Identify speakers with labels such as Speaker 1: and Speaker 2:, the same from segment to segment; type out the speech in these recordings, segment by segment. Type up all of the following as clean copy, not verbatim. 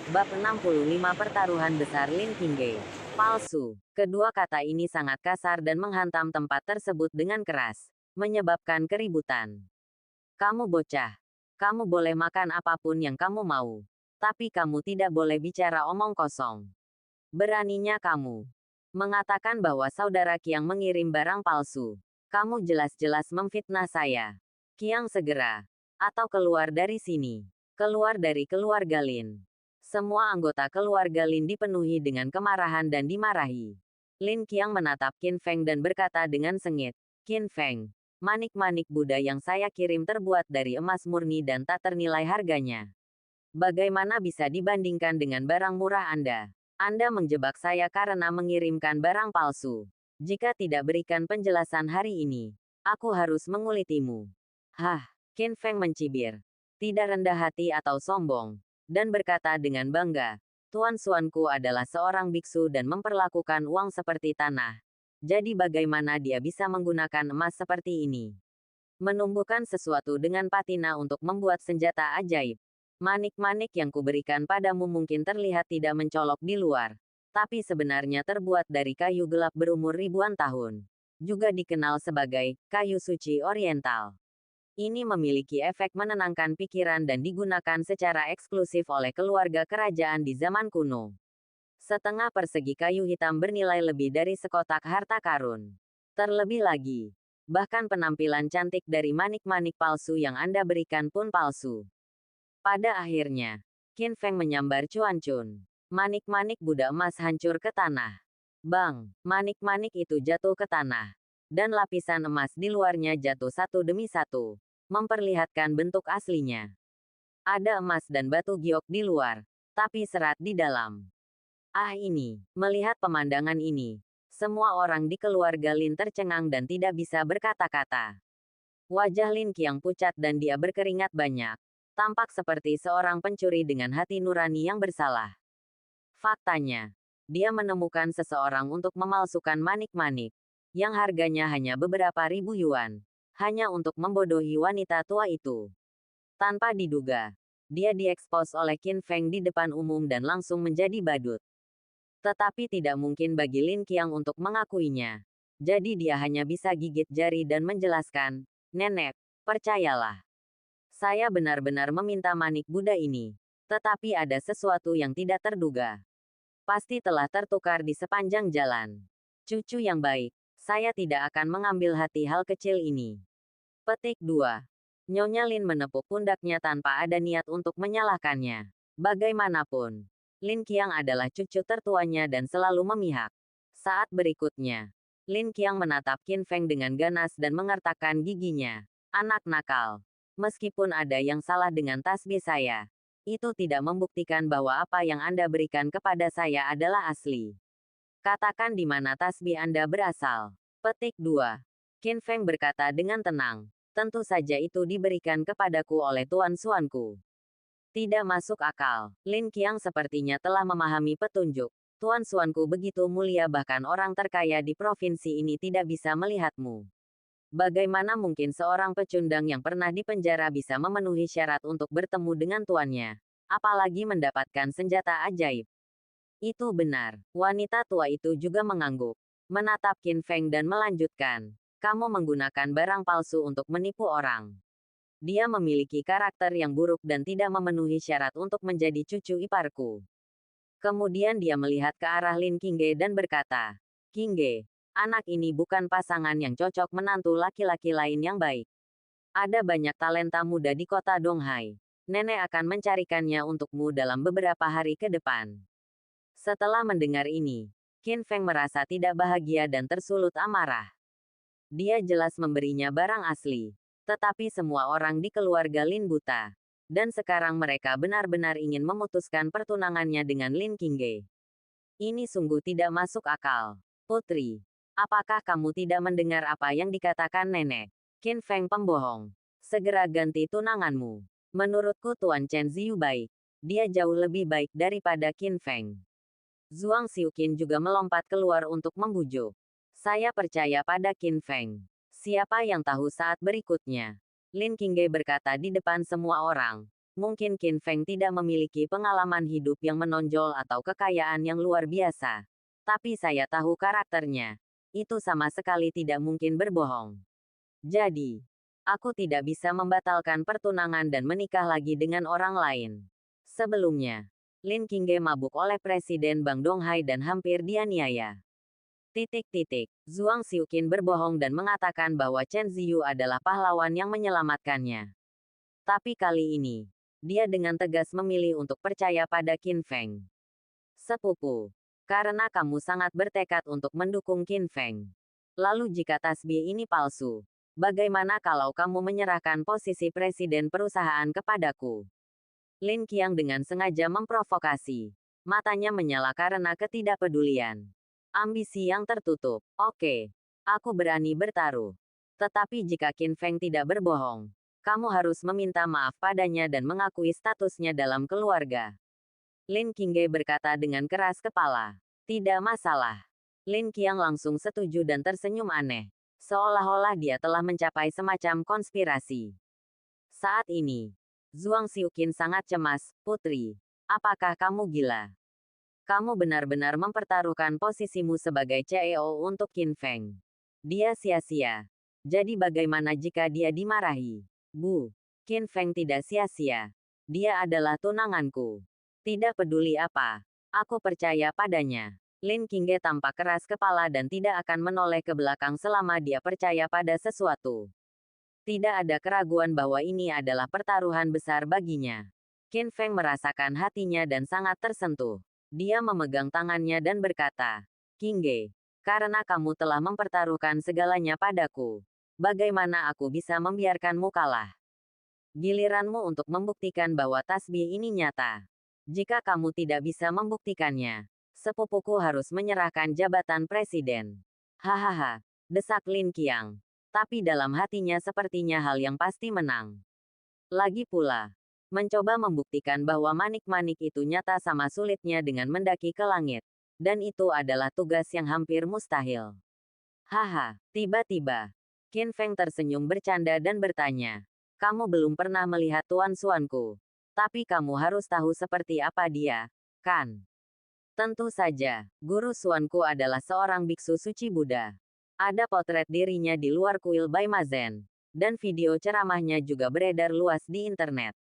Speaker 1: Bab 65 Pertaruhan Besar Lin Qingge. Palsu. Kedua kata ini sangat kasar dan menghantam tempat tersebut dengan keras, menyebabkan keributan. Kamu bocah. Kamu boleh makan apapun yang kamu mau. Tapi kamu tidak boleh bicara omong kosong. Beraninya kamu mengatakan bahwa saudara Qiang mengirim barang palsu. Kamu jelas-jelas memfitnah saya. Qiang segera. Atau keluar dari sini. Keluar dari keluarga Lin. Semua anggota keluarga Lin dipenuhi dengan kemarahan dan dimarahi. Lin Qiang menatap Qin Feng dan berkata dengan sengit, "Qin Feng, manik-manik Buddha yang saya kirim terbuat dari emas murni dan tak ternilai harganya. Bagaimana bisa dibandingkan dengan barang murah Anda? Anda menjebak saya karena mengirimkan barang palsu. Jika tidak berikan penjelasan hari ini, aku harus mengulitimu." Hah, Qin Feng mencibir. Tidak rendah hati atau sombong. Dan berkata dengan bangga, "Tuan Xuanku adalah seorang biksu dan memperlakukan uang seperti tanah. Jadi bagaimana dia bisa menggunakan emas seperti ini? Menumbuhkan sesuatu dengan patina untuk membuat senjata ajaib. Manik-manik yang kuberikan padamu mungkin terlihat tidak mencolok di luar, tapi sebenarnya terbuat dari kayu gelap berumur ribuan tahun. Juga dikenal sebagai kayu suci oriental. Ini memiliki efek menenangkan pikiran dan digunakan secara eksklusif oleh keluarga kerajaan di zaman kuno. Setengah persegi kayu hitam bernilai lebih dari sekotak harta karun. Terlebih lagi, bahkan penampilan cantik dari manik-manik palsu yang Anda berikan pun palsu." Pada akhirnya, Qin Feng menyambar Chuan Chun. Manik-manik Buddha emas hancur ke tanah. Bang, manik-manik itu jatuh ke tanah. Dan lapisan emas di luarnya jatuh satu demi satu, memperlihatkan bentuk aslinya. Ada emas dan batu giok di luar, tapi serat di dalam. Melihat pemandangan ini, semua orang di keluarga Lin tercengang dan tidak bisa berkata-kata. Wajah Lin Qiang pucat dan dia berkeringat banyak. Tampak seperti seorang pencuri dengan hati nurani yang bersalah. Faktanya, dia menemukan seseorang untuk memalsukan manik-manik, yang harganya hanya beberapa ribu yuan. Hanya untuk membodohi wanita tua itu. Tanpa diduga, dia diekspos oleh Qin Feng di depan umum dan langsung menjadi badut. Tetapi tidak mungkin bagi Lin Qiang untuk mengakuinya. Jadi dia hanya bisa gigit jari dan menjelaskan, "Nenek, percayalah. Saya benar-benar meminta manik Buddha ini. Tetapi ada sesuatu yang tidak terduga. Pasti telah tertukar di sepanjang jalan. Cucu yang baik, saya tidak akan mengambil hati hal kecil ini." Petik 2. Nyonya Lin menepuk pundaknya tanpa ada niat untuk menyalahkannya. Bagaimanapun, Lin Qiang adalah cucu tertuanya dan selalu memihak. Saat berikutnya, Lin Qiang menatap Qin Feng dengan ganas dan mengertakkan giginya. "Anak nakal. Meskipun ada yang salah dengan tasbih saya, itu tidak membuktikan bahwa apa yang Anda berikan kepada saya adalah asli. Katakan di mana tasbih Anda berasal." Petik 2. Qin Feng berkata dengan tenang, "Tentu saja itu diberikan kepadaku oleh Tuan Xuanku." Tidak masuk akal. Lin Qiang sepertinya telah memahami petunjuk. "Tuan Xuanku begitu mulia bahkan orang terkaya di provinsi ini tidak bisa melihatmu. Bagaimana mungkin seorang pecundang yang pernah dipenjara bisa memenuhi syarat untuk bertemu dengan tuannya? Apalagi mendapatkan senjata ajaib." Itu benar. Wanita tua itu juga mengangguk. Menatap Qin Feng dan melanjutkan, "Kamu menggunakan barang palsu untuk menipu orang. Dia memiliki karakter yang buruk dan tidak memenuhi syarat untuk menjadi cucu iparku." Kemudian dia melihat ke arah Lin Qingge dan berkata, "Qingge, anak ini bukan pasangan yang cocok menantu laki-laki lain yang baik. Ada banyak talenta muda di kota Donghai. Nenek akan mencarikannya untukmu dalam beberapa hari ke depan." Setelah mendengar ini, Qin Feng merasa tidak bahagia dan tersulut amarah. Dia jelas memberinya barang asli. Tetapi semua orang di keluarga Lin buta. Dan sekarang mereka benar-benar ingin memutuskan pertunangannya dengan Lin Qingge. Ini sungguh tidak masuk akal. "Putri, apakah kamu tidak mendengar apa yang dikatakan nenek? Qin Feng pembohong. Segera ganti tunanganmu. Menurutku Tuan Chen Ziyu baik. Dia jauh lebih baik daripada Qin Feng." Zhuang Xiuqin juga melompat keluar untuk membujuk. "Saya percaya pada Qin Feng. Siapa yang tahu saat berikutnya?" Lin Qingge berkata di depan semua orang. Mungkin Qin Feng tidak memiliki pengalaman hidup yang menonjol atau kekayaan yang luar biasa. Tapi saya tahu karakternya. Itu sama sekali tidak mungkin berbohong. Jadi, aku tidak bisa membatalkan pertunangan dan menikah lagi dengan orang lain. Sebelumnya, Lin Qingge mabuk oleh Presiden Bang Donghai dan hampir dianiaya. Zhuang Xiuqin berbohong dan mengatakan bahwa Chen Ziyu adalah pahlawan yang menyelamatkannya. Tapi kali ini, dia dengan tegas memilih untuk percaya pada Qin Feng. Sepupu, karena kamu sangat bertekad untuk mendukung Qin Feng. Lalu jika tasbih ini palsu, bagaimana kalau kamu menyerahkan posisi presiden perusahaan kepadaku? Lin Qiang dengan sengaja memprovokasi. Matanya menyala karena ketidakpedulian. Ambisi yang tertutup. Oke, aku berani bertaruh. Tetapi jika Qin Feng tidak berbohong, kamu harus meminta maaf padanya dan mengakui statusnya dalam keluarga. Lin Qingge berkata dengan keras kepala. Tidak masalah. Lin Qiang langsung setuju dan tersenyum aneh. Seolah-olah dia telah mencapai semacam konspirasi. Saat ini, Zhuang Xiuqin sangat cemas. Putri, apakah kamu gila? Kamu benar-benar mempertaruhkan posisimu sebagai CEO untuk Qin Feng. Dia sia-sia. Jadi bagaimana jika dia dimarahi? Bu, Qin Feng tidak sia-sia. Dia adalah tunanganku. Tidak peduli apa, aku percaya padanya. Lin Qingge tampak keras kepala dan tidak akan menoleh ke belakang selama dia percaya pada sesuatu. Tidak ada keraguan bahwa ini adalah pertaruhan besar baginya. Qin Feng merasakan hatinya dan sangat tersentuh. Dia memegang tangannya dan berkata, Qingge, karena kamu telah mempertaruhkan segalanya padaku, bagaimana aku bisa membiarkanmu kalah? Giliranmu untuk membuktikan bahwa tasbih ini nyata. Jika kamu tidak bisa membuktikannya, sepupuku harus menyerahkan jabatan presiden. Hahaha, desak Lin Qiang. Tapi dalam hatinya sepertinya hal yang pasti menang. Lagi pula, mencoba membuktikan bahwa manik-manik itu nyata sama sulitnya dengan mendaki ke langit. Dan itu adalah tugas yang hampir mustahil. Haha, tiba-tiba, Qin Feng tersenyum bercanda dan bertanya, kamu belum pernah melihat Tuan Xuanku. Tapi kamu harus tahu seperti apa dia, kan? Tentu saja, Guru Xuanku adalah seorang biksu suci Buddha. Ada potret dirinya di luar kuil Baimazen. Dan video ceramahnya juga beredar luas di internet.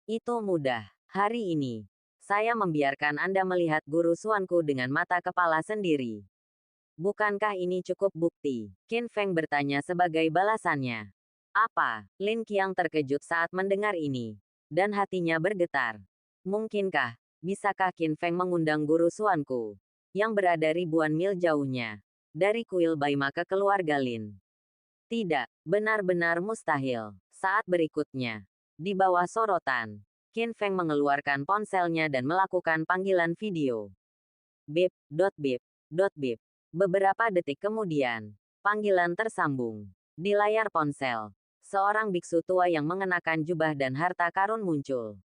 Speaker 1: Itu mudah. Hari ini, saya membiarkan Anda melihat Guru Xuanku dengan mata kepala sendiri. Bukankah ini cukup bukti? Qin Feng bertanya sebagai balasannya. Apa? Lin Qiang terkejut saat mendengar ini. Dan hatinya bergetar. Mungkinkah, bisakah Qin Feng mengundang Guru Xuanku? Yang berada ribuan mil jauhnya. Dari kuil Baima ke keluarga Lin. Tidak, benar-benar mustahil. Saat berikutnya, di bawah sorotan, Qin Feng mengeluarkan ponselnya dan melakukan panggilan video. Bip, bip, bip. Beberapa detik kemudian, panggilan tersambung. Di layar ponsel, seorang biksu tua yang mengenakan jubah dan harta karun muncul.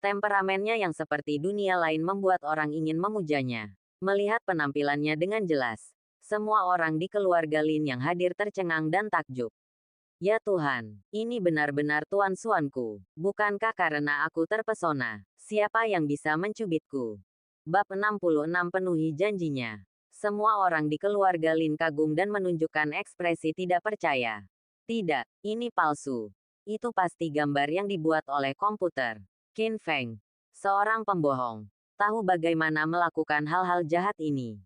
Speaker 1: Temperamennya yang seperti dunia lain membuat orang ingin memujanya. Melihat penampilannya dengan jelas, semua orang di keluarga Lin yang hadir tercengang dan takjub. Ya Tuhan, ini benar-benar Tuan Xuanku. Bukankah karena aku terpesona? Siapa yang bisa mencubitku? Bab 66 penuhi janjinya. Semua orang di keluarga Lin kagum dan menunjukkan ekspresi tidak percaya. Tidak, ini palsu. Itu pasti gambar yang dibuat oleh komputer. Qin Feng, seorang pembohong, tahu bagaimana melakukan hal-hal jahat ini.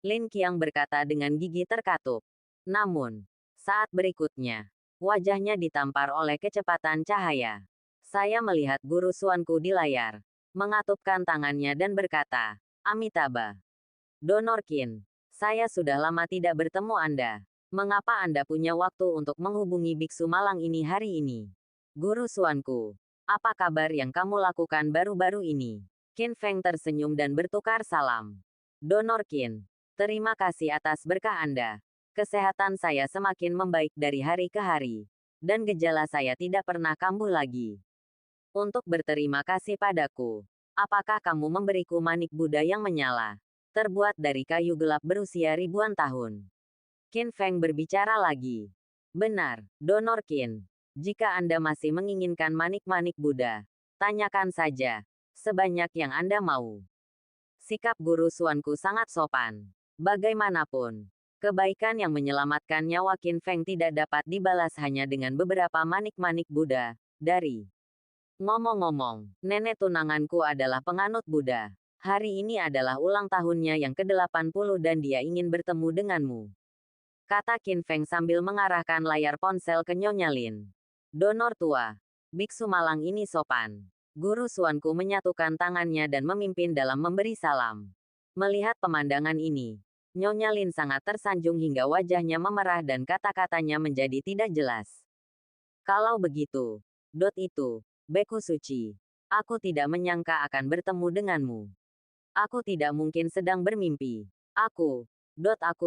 Speaker 1: Lin Qiang berkata dengan gigi terkatup. Namun, saat berikutnya, wajahnya ditampar oleh kecepatan cahaya. Saya melihat Guru Xuanku di layar, mengatupkan tangannya dan berkata, Amitabha. Donor Qin, saya sudah lama tidak bertemu Anda. Mengapa Anda punya waktu untuk menghubungi biksu malang ini hari ini? Guru Xuanku, apa kabar yang kamu lakukan baru-baru ini? Qin Feng tersenyum dan bertukar salam. Donor Qin, terima kasih atas berkah Anda. Kesehatan saya semakin membaik dari hari ke hari. Dan gejala saya tidak pernah kambuh lagi. Untuk berterima kasih padaku, apakah kamu memberiku manik Buddha yang menyala? Terbuat dari kayu gelap berusia ribuan tahun. Qin Feng berbicara lagi. Benar, Donor Qin. Jika Anda masih menginginkan manik-manik Buddha, Tanyakan saja. Sebanyak yang Anda mau. Sikap Guru Suanku sangat sopan. Bagaimanapun, kebaikan yang menyelamatkan nyawa Qin Feng tidak dapat dibalas hanya dengan beberapa manik-manik Buddha. Dari ngomong-ngomong, nenek tunanganku adalah penganut Buddha. Hari ini adalah ulang tahunnya yang ke-80 dan dia ingin bertemu denganmu. Kata Qin Feng sambil mengarahkan layar ponsel ke Nyonya Lin. Donor tua. Biksu malang ini sopan. Guru Suanku menyatukan tangannya dan memimpin dalam memberi salam. Melihat pemandangan ini, Nyonya Lin sangat tersanjung hingga wajahnya memerah dan kata-katanya menjadi tidak jelas. Kalau begitu, itu, Beku Suci. Aku tidak menyangka akan bertemu denganmu. Aku tidak mungkin sedang bermimpi. Aku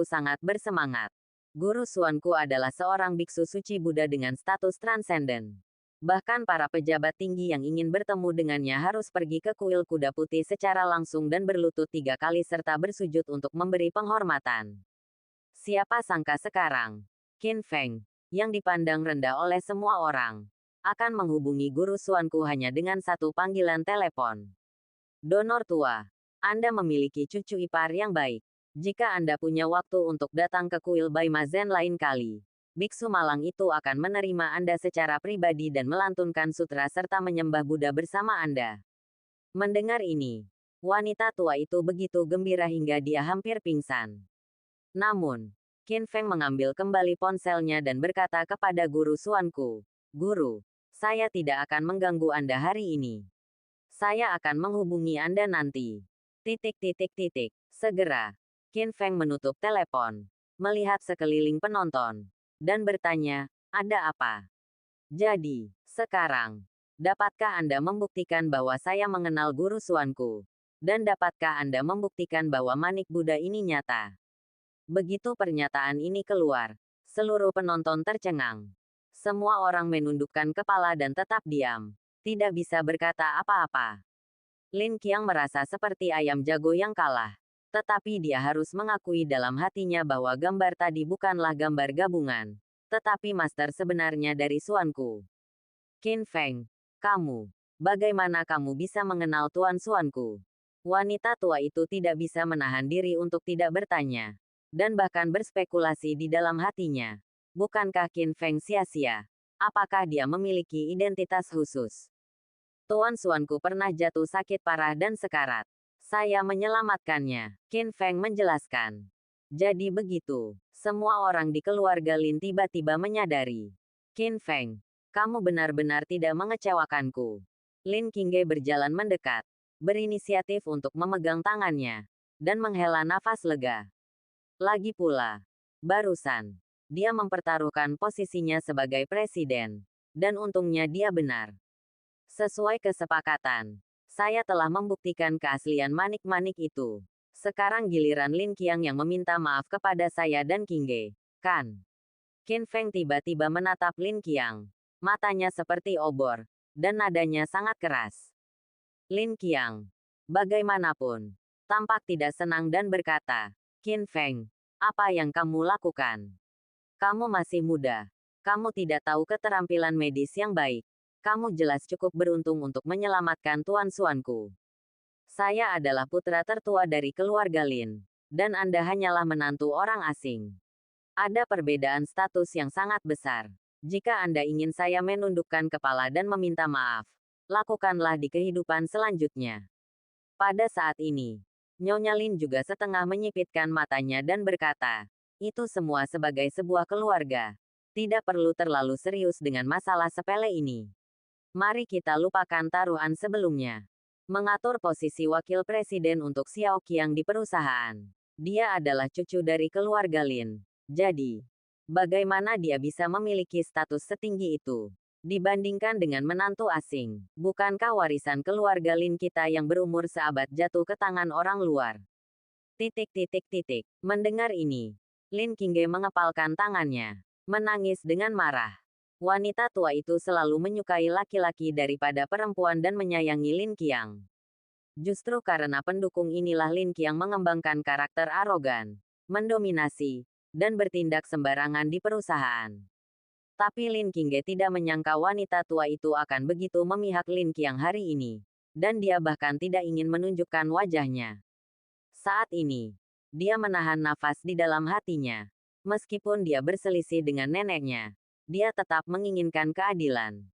Speaker 1: sangat bersemangat. Guru Suanku adalah seorang biksu suci Buddha dengan status transenden. Bahkan para pejabat tinggi yang ingin bertemu dengannya harus pergi ke kuil kuda putih secara langsung dan berlutut 3 kali serta bersujud untuk memberi penghormatan. Siapa sangka sekarang, Qin Feng, yang dipandang rendah oleh semua orang, akan menghubungi Guru Suanku hanya dengan satu panggilan telepon. Donor tua, Anda memiliki cucu ipar yang baik. Jika Anda punya waktu untuk datang ke kuil Baimazen lain kali, biksu malang itu akan menerima Anda secara pribadi dan melantunkan sutra serta menyembah Buddha bersama Anda. Mendengar ini, wanita tua itu begitu gembira hingga dia hampir pingsan. Namun, Qin Feng mengambil kembali ponselnya dan berkata kepada Guru Suanku, Guru, saya tidak akan mengganggu Anda hari ini. Saya akan menghubungi Anda nanti. Segera. Qin Feng menutup telepon, melihat sekeliling penonton, dan bertanya, ada apa? Jadi, sekarang, dapatkah Anda membuktikan bahwa saya mengenal Guru Suanku? Dan dapatkah Anda membuktikan bahwa manik Buddha ini nyata? Begitu pernyataan ini keluar, seluruh penonton tercengang. Semua orang menundukkan kepala dan tetap diam, tidak bisa berkata apa-apa. Lin Qiang merasa seperti ayam jago yang kalah. Tetapi dia harus mengakui dalam hatinya bahwa gambar tadi bukanlah gambar gabungan, tetapi master sebenarnya dari Suanku. Qin Feng, kamu, bagaimana kamu bisa mengenal Tuan Suanku? Wanita tua itu tidak bisa menahan diri untuk tidak bertanya, dan bahkan berspekulasi di dalam hatinya. Bukankah Qin Feng sia-sia? Apakah dia memiliki identitas khusus? Tuan Suanku pernah jatuh sakit parah dan sekarat. Saya menyelamatkannya, Qin Feng menjelaskan. Jadi begitu, semua orang di keluarga Lin tiba-tiba menyadari. Qin Feng, kamu benar-benar tidak mengecewakanku. Lin Qingge berjalan mendekat, berinisiatif untuk memegang tangannya, dan menghela nafas lega. Lagi pula, barusan, dia mempertaruhkan posisinya sebagai presiden, dan untungnya dia benar. Sesuai kesepakatan, saya telah membuktikan keaslian manik-manik itu. Sekarang giliran Lin Qiang yang meminta maaf kepada saya dan Qingge, kan? Qin Feng tiba-tiba menatap Lin Qiang. Matanya seperti obor, dan nadanya sangat keras. Lin Qiang, bagaimanapun, tampak tidak senang dan berkata, Qin Feng, apa yang kamu lakukan? Kamu masih muda. Kamu tidak tahu keterampilan medis yang baik. Kamu jelas cukup beruntung untuk menyelamatkan Tuan Suanku. Saya adalah putra tertua dari keluarga Lin, dan Anda hanyalah menantu orang asing. Ada perbedaan status yang sangat besar. Jika Anda ingin saya menundukkan kepala dan meminta maaf, lakukanlah di kehidupan selanjutnya. Pada saat ini, Nyonya Lin juga setengah menyipitkan matanya dan berkata, itu semua sebagai sebuah keluarga. Tidak perlu terlalu serius dengan masalah sepele ini. Mari kita lupakan taruhan sebelumnya. Mengatur posisi wakil presiden untuk Xiao Qiang di perusahaan. Dia adalah cucu dari keluarga Lin. Jadi, bagaimana dia bisa memiliki status setinggi itu? Dibandingkan dengan menantu asing, bukankah warisan keluarga Lin kita yang berumur seabad jatuh ke tangan orang luar? Mendengar ini, Lin Qingge mengepalkan tangannya, menangis dengan marah. Wanita tua itu selalu menyukai laki-laki daripada perempuan dan menyayangi Lin Qiang. Justru karena pendukung inilah Lin Qiang mengembangkan karakter arogan, mendominasi, dan bertindak sembarangan di perusahaan. Tapi Lin Qingge tidak menyangka wanita tua itu akan begitu memihak Lin Qiang hari ini. Dan dia bahkan tidak ingin menunjukkan wajahnya. Saat ini, dia menahan nafas di dalam hatinya. Meskipun dia berselisih dengan neneknya, dia tetap menginginkan keadilan.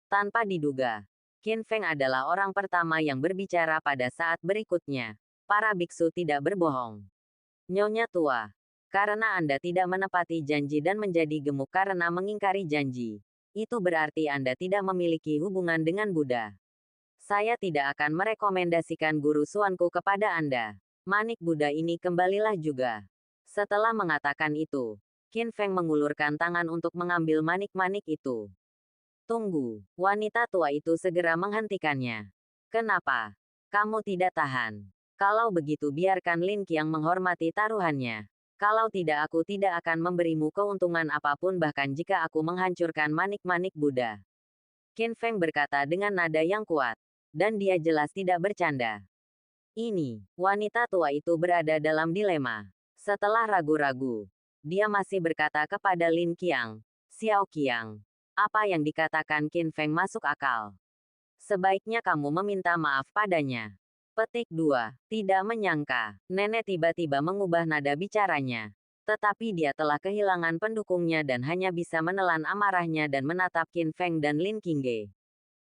Speaker 1: Tanpa diduga, Qin Feng adalah orang pertama yang berbicara pada saat berikutnya. Para biksu tidak berbohong. Nyonya tua, karena Anda tidak menepati janji dan menjadi gemuk karena mengingkari janji, itu berarti Anda tidak memiliki hubungan dengan Buddha. Saya tidak akan merekomendasikan guru suanku kepada Anda. Manik Buddha ini kembalilah juga. Setelah mengatakan itu, Qin Feng mengulurkan tangan untuk mengambil manik-manik itu. Tunggu, wanita tua itu segera menghentikannya. Kenapa? Kamu tidak tahan. Kalau begitu biarkan Lin Qiang menghormati taruhannya. Kalau tidak aku tidak akan memberimu keuntungan apapun bahkan jika aku menghancurkan manik-manik Buddha. Qin Feng berkata dengan nada yang kuat. Dan dia jelas tidak bercanda. Ini, wanita tua itu berada dalam dilema. Setelah ragu-ragu, dia masih berkata kepada Lin Qiang, Xiao Qiang, apa yang dikatakan Qin Feng masuk akal. Sebaiknya kamu meminta maaf padanya. Petik 2. Tidak menyangka, nenek tiba-tiba mengubah nada bicaranya. Tetapi dia telah kehilangan pendukungnya dan hanya bisa menelan amarahnya dan menatap Qin Feng dan Lin Qingge.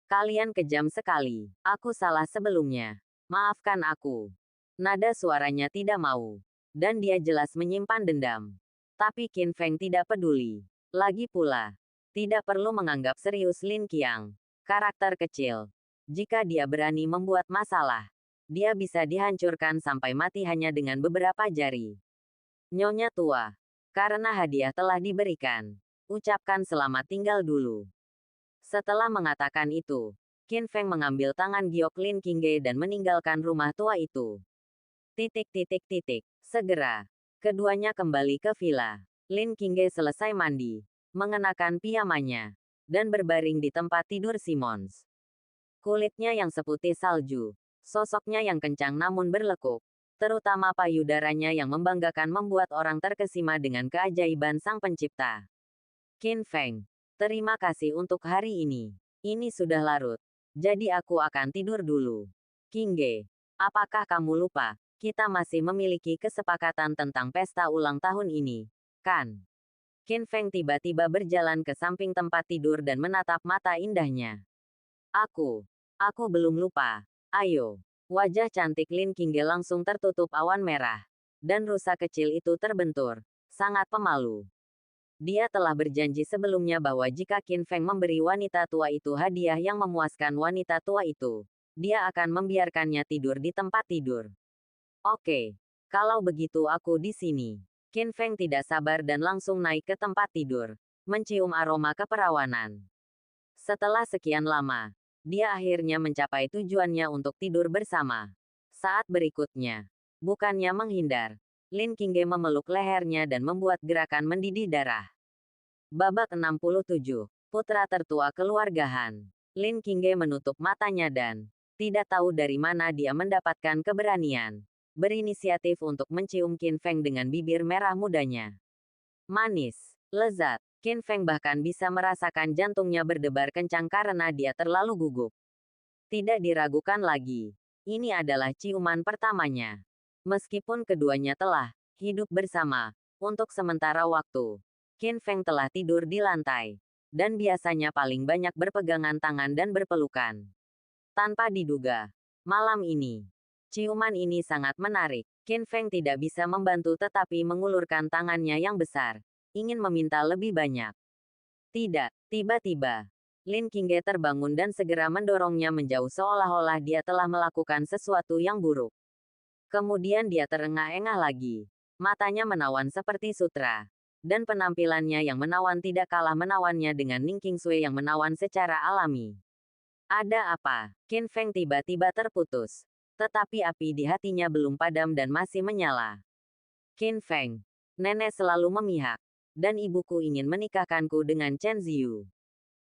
Speaker 1: Kalian kejam sekali. Aku salah sebelumnya. Maafkan aku. Nada suaranya tidak mau. Dan dia jelas menyimpan dendam. Tapi Qin Feng tidak peduli. Lagi pula, tidak perlu menganggap serius Lin Qiang. Karakter kecil. Jika dia berani membuat masalah, dia bisa dihancurkan sampai mati hanya dengan beberapa jari. Nyonya tua, karena hadiah telah diberikan, ucapkan selamat tinggal dulu. Setelah mengatakan itu, Qin Feng mengambil tangan giok Lin Qingge dan meninggalkan rumah tua itu. Segera, keduanya kembali ke villa. Lin Qingge selesai mandi, mengenakan piyamanya, dan berbaring di tempat tidur Simons. Kulitnya yang seputih salju, sosoknya yang kencang namun berlekuk, terutama payudaranya yang membanggakan membuat orang terkesima dengan keajaiban sang pencipta. Qin Feng, terima kasih untuk hari ini. Ini sudah larut, jadi aku akan tidur dulu. Qingge, apakah kamu lupa, kita masih memiliki kesepakatan tentang pesta ulang tahun ini, kan? Qin Feng tiba-tiba berjalan ke samping tempat tidur dan menatap mata indahnya. Aku belum lupa. Ayo. Wajah cantik Lin Qingge langsung tertutup awan merah. Dan rusa kecil itu terbentur. Sangat pemalu. Dia telah berjanji sebelumnya bahwa jika Qin Feng memberi wanita tua itu hadiah yang memuaskan wanita tua itu, dia akan membiarkannya tidur di tempat tidur. Oke. Kalau begitu aku di sini. Qin Feng tidak sabar dan langsung naik ke tempat tidur, mencium aroma keperawanan. Setelah sekian lama, dia akhirnya mencapai tujuannya untuk tidur bersama. Saat berikutnya, bukannya menghindar, Lin Qingge memeluk lehernya dan membuat gerakan mendidih darah. Babak 67, Putra Tertua Keluarga Han. Lin Qingge menutup matanya dan tidak tahu dari mana dia mendapatkan keberanian berinisiatif untuk mencium Qin Feng dengan bibir merah mudanya. Manis, lezat. Qin Feng bahkan bisa merasakan jantungnya berdebar kencang karena dia terlalu gugup. Tidak diragukan lagi. Ini adalah ciuman pertamanya. Meskipun keduanya telah hidup bersama untuk sementara waktu, Qin Feng telah tidur di lantai. Dan biasanya paling banyak berpegangan tangan dan berpelukan. Tanpa diduga, malam ini, ciuman ini sangat menarik. Qin Feng tidak bisa membantu tetapi mengulurkan tangannya yang besar. Ingin meminta lebih banyak. Tidak, tiba-tiba, Lin Qingge terbangun dan segera mendorongnya menjauh seolah-olah dia telah melakukan sesuatu yang buruk. Kemudian dia terengah-engah lagi. Matanya menawan seperti sutra. Dan penampilannya yang menawan tidak kalah menawannya dengan Ning Qingsui yang menawan secara alami. Ada apa? Qin Feng tiba-tiba terputus. Tetapi api di hatinya belum padam dan masih menyala. Qin Feng, nenek selalu memihak. Dan ibuku ingin menikahkanku dengan Chen Ziyu.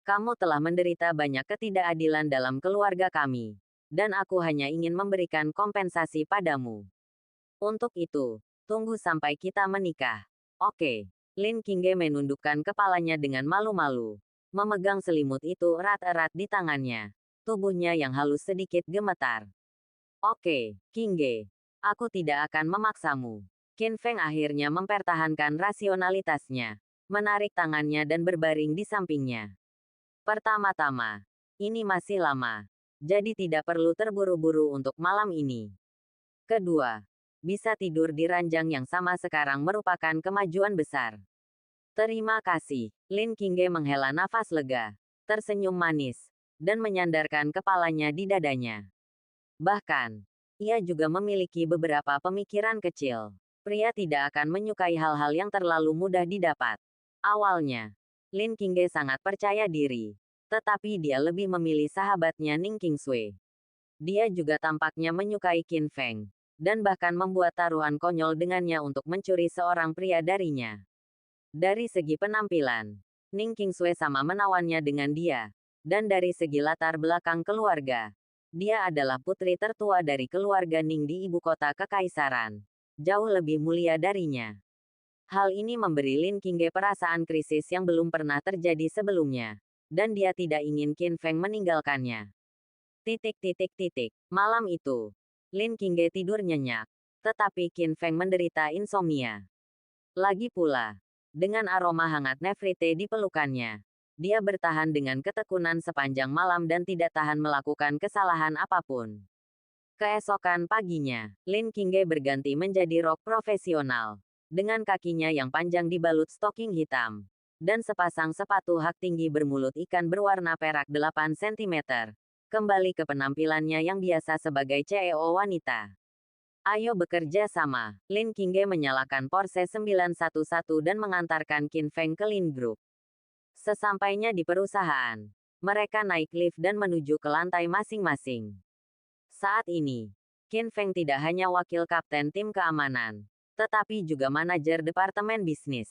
Speaker 1: Kamu telah menderita banyak ketidakadilan dalam keluarga kami. Dan aku hanya ingin memberikan kompensasi padamu. Untuk itu, tunggu sampai kita menikah. Oke. Lin Qingge menundukkan kepalanya dengan malu-malu. Memegang selimut itu erat-erat di tangannya. Tubuhnya yang halus sedikit gemetar. Oke, Qingge. Aku tidak akan memaksamu. Qin Feng akhirnya mempertahankan rasionalitasnya. Menarik tangannya dan berbaring di sampingnya. Pertama-tama, ini masih lama. Jadi tidak perlu terburu-buru untuk malam ini. Kedua, bisa tidur di ranjang yang sama sekarang merupakan kemajuan besar. Terima kasih. Lin Qingge menghela nafas lega, tersenyum manis, dan menyandarkan kepalanya di dadanya. Bahkan, ia juga memiliki beberapa pemikiran kecil. Pria tidak akan menyukai hal-hal yang terlalu mudah didapat. Awalnya, Lin Qingge sangat percaya diri. Tetapi dia lebih memilih sahabatnya Ning Qingsui. Dia juga tampaknya menyukai Qin Feng. Dan bahkan membuat taruhan konyol dengannya untuk mencuri seorang pria darinya. Dari segi penampilan, Ning Qingsui sama menawannya dengan dia. Dan dari segi latar belakang keluarga, dia adalah putri tertua dari keluarga Ning di ibu kota kekaisaran. Jauh lebih mulia darinya. Hal ini memberi Lin Qingge perasaan krisis yang belum pernah terjadi sebelumnya. Dan dia tidak ingin Qin Feng meninggalkannya. Malam itu, Lin Qingge tidur nyenyak. Tetapi Qin Feng menderita insomnia. Lagi pula, dengan aroma hangat nefrite di pelukannya, dia bertahan dengan ketekunan sepanjang malam dan tidak tahan melakukan kesalahan apapun. Keesokan paginya, Lin Qingge berganti menjadi rok profesional. Dengan kakinya yang panjang dibalut stoking hitam. Dan sepasang sepatu hak tinggi bermulut ikan berwarna perak 8 cm. Kembali ke penampilannya yang biasa sebagai CEO wanita. Ayo bekerja sama. Lin Qingge menyalakan Porsche 911 dan mengantarkan Qin Feng ke Lin Group. Sesampainya di perusahaan, mereka naik lift dan menuju ke lantai masing-masing. Saat ini, Qin Feng tidak hanya wakil kapten tim keamanan, tetapi juga manajer departemen bisnis.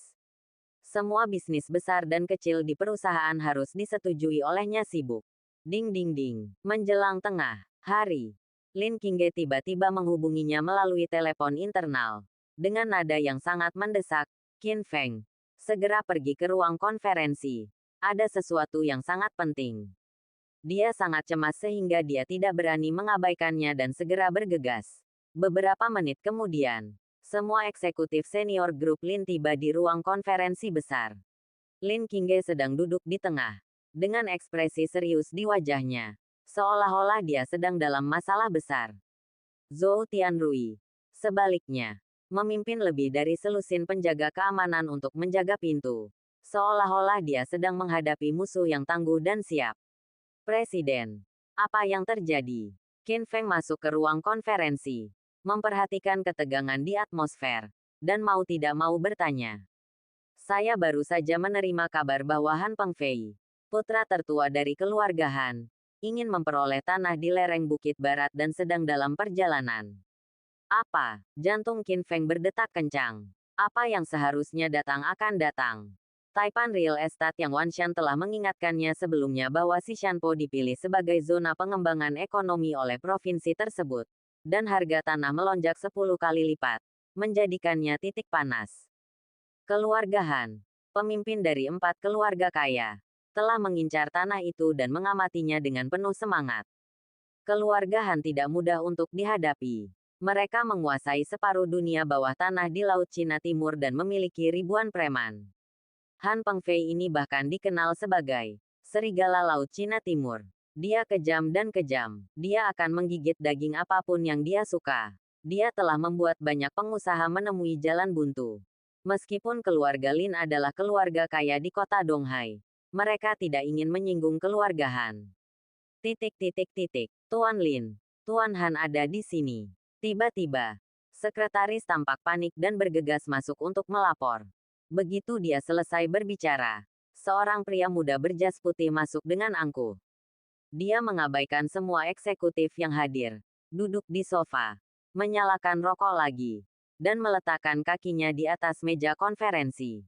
Speaker 1: Semua bisnis besar dan kecil di perusahaan harus disetujui olehnya sibuk. Ding ding ding. Menjelang tengah hari, Lin Qingge tiba-tiba menghubunginya melalui telepon internal. Dengan nada yang sangat mendesak, Qin Feng, segera pergi ke ruang konferensi. Ada sesuatu yang sangat penting. Dia sangat cemas sehingga dia tidak berani mengabaikannya dan segera bergegas. Beberapa menit kemudian, semua eksekutif senior grup Lin tiba di ruang konferensi besar. Lin Qingge sedang duduk di tengah, dengan ekspresi serius di wajahnya, seolah-olah dia sedang dalam masalah besar. Zhou Tianrui, sebaliknya, memimpin lebih dari selusin penjaga keamanan untuk menjaga pintu. Seolah-olah dia sedang menghadapi musuh yang tangguh dan siap. Presiden, apa yang terjadi? Qin Feng masuk ke ruang konferensi, memperhatikan ketegangan di atmosfer, dan mau tidak mau bertanya. Saya baru saja menerima kabar bahwa Han Pengfei, putra tertua dari keluarga Han, ingin memperoleh tanah di lereng Bukit Barat dan sedang dalam perjalanan. Apa? Jantung Qin Feng berdetak kencang. Apa yang seharusnya datang akan datang. Taipan Real Estate yang Wanshan telah mengingatkannya sebelumnya bahwa Xishanpo dipilih sebagai zona pengembangan ekonomi oleh provinsi tersebut. Dan harga tanah melonjak 10 kali lipat, menjadikannya titik panas. Keluarga Han, pemimpin dari 4 keluarga kaya, telah mengincar tanah itu dan mengamatinya dengan penuh semangat. Keluarga Han tidak mudah untuk dihadapi. Mereka menguasai separuh dunia bawah tanah di Laut Cina Timur dan memiliki ribuan preman. Han Pengfei ini bahkan dikenal sebagai serigala Laut Cina Timur. Dia kejam dan kejam. Dia akan menggigit daging apapun yang dia suka. Dia telah membuat banyak pengusaha menemui jalan buntu. Meskipun keluarga Lin adalah keluarga kaya di kota Donghai, mereka tidak ingin menyinggung keluarga Han. Tuan Lin, Tuan Han ada di sini. Tiba-tiba, sekretaris tampak panik dan bergegas masuk untuk melapor. Begitu dia selesai berbicara, seorang pria muda berjas putih masuk dengan angkuh. Dia mengabaikan semua eksekutif yang hadir, duduk di sofa, menyalakan rokok lagi, dan meletakkan kakinya di atas meja konferensi.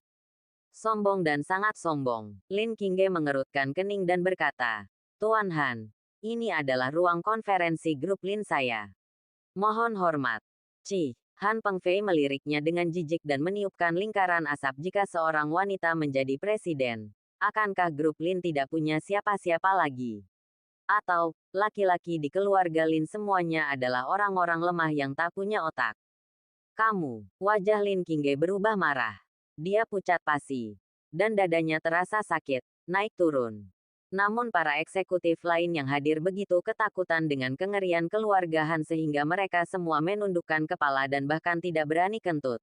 Speaker 1: Sombong dan sangat sombong, Lin Qingge mengerutkan kening dan berkata, Tuan Han, ini adalah ruang konferensi grup Lin saya. Mohon hormat. Han Pengfei meliriknya dengan jijik dan meniupkan lingkaran asap. Jika seorang wanita menjadi presiden, akankah grup Lin tidak punya siapa-siapa lagi? Atau, laki-laki di keluarga Lin semuanya adalah orang-orang lemah yang tak punya otak? Kamu, wajah Lin Qingge berubah marah. Dia pucat pasi. Dan dadanya terasa sakit, naik turun. Namun para eksekutif lain yang hadir begitu ketakutan dengan kengerian keluarga Han sehingga mereka semua menundukkan kepala dan bahkan tidak berani kentut.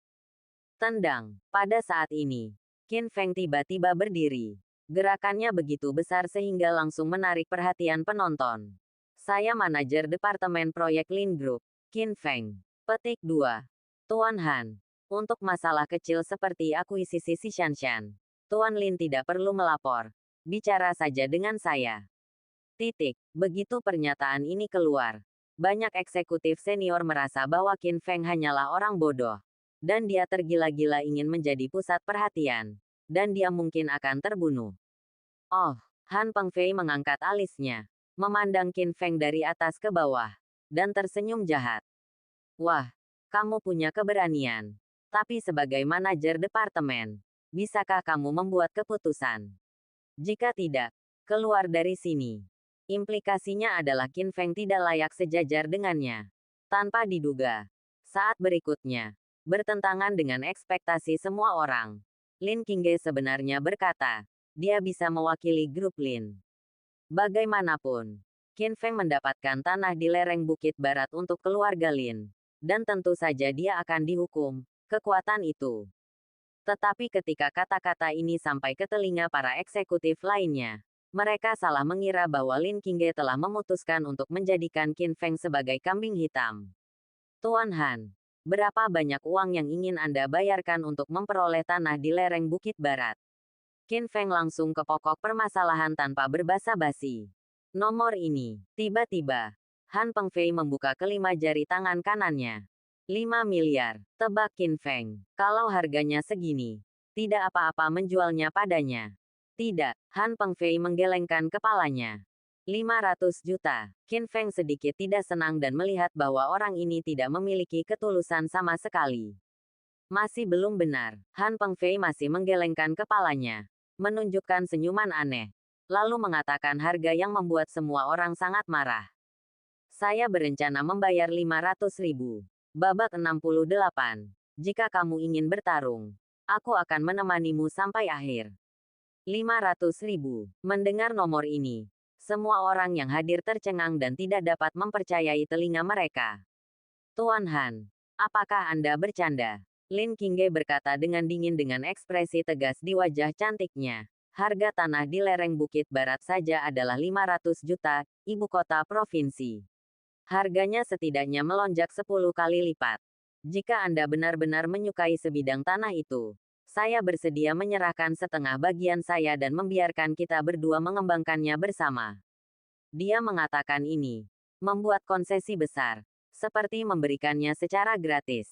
Speaker 1: Tendang. Pada saat ini, Qin Feng tiba-tiba berdiri. Gerakannya begitu besar sehingga langsung menarik perhatian penonton. Saya manajer Departemen Proyek Lin Group, Qin Feng. Petik 2. Tuan Han. Untuk masalah kecil seperti akuisisi si Shanshan, Tuan Lin tidak perlu melapor. Bicara saja dengan saya. Titik. Begitu pernyataan ini keluar, banyak eksekutif senior merasa bahwa Qin Feng hanyalah orang bodoh. Dan dia tergila-gila ingin menjadi pusat perhatian. Dan dia mungkin akan terbunuh. Oh, Han Pengfei mengangkat alisnya, memandang Qin Feng dari atas ke bawah, dan tersenyum jahat. Wah, kamu punya keberanian. Tapi sebagai manajer departemen, bisakah kamu membuat keputusan? Jika tidak, keluar dari sini. Implikasinya adalah Qin Feng tidak layak sejajar dengannya. Tanpa diduga, saat berikutnya, bertentangan dengan ekspektasi semua orang, Lin Qingge sebenarnya berkata, dia bisa mewakili grup Lin. Bagaimanapun, Qin Feng mendapatkan tanah di lereng Bukit Barat untuk keluarga Lin. Dan tentu saja dia akan dihukum, kekuatan itu. Tetapi ketika kata-kata ini sampai ke telinga para eksekutif lainnya, mereka salah mengira bahwa Lin Qingge telah memutuskan untuk menjadikan Qin Feng sebagai kambing hitam. Tuan Han, berapa banyak uang yang ingin Anda bayarkan untuk memperoleh tanah di lereng Bukit Barat? Qin Feng langsung ke pokok permasalahan tanpa berbasa-basi. Nomor ini, tiba-tiba, Han Pengfei membuka kelima jari tangan kanannya. 5 miliar, tebak Qin Feng. Kalau harganya segini, tidak apa-apa menjualnya padanya. Tidak, Han Pengfei menggelengkan kepalanya. 500 juta. Qin Feng sedikit tidak senang dan melihat bahwa orang ini tidak memiliki ketulusan sama sekali. Masih belum benar, Han Pengfei masih menggelengkan kepalanya, menunjukkan senyuman aneh, lalu mengatakan harga yang membuat semua orang sangat marah. Saya berencana membayar 500 ribu. Babak 68. Jika kamu ingin bertarung, aku akan menemanimu sampai akhir. 500 ribu. Mendengar nomor ini, semua orang yang hadir tercengang dan tidak dapat mempercayai telinga mereka. Tuan Han, apakah Anda bercanda? Lin Qingge berkata dengan dingin dengan ekspresi tegas di wajah cantiknya. Harga tanah di lereng Bukit Barat saja adalah 500 juta, ibu kota provinsi. Harganya setidaknya melonjak 10 kali lipat. Jika Anda benar-benar menyukai sebidang tanah itu, saya bersedia menyerahkan setengah bagian saya dan membiarkan kita berdua mengembangkannya bersama. Dia mengatakan ini, membuat konsesi besar, seperti memberikannya secara gratis.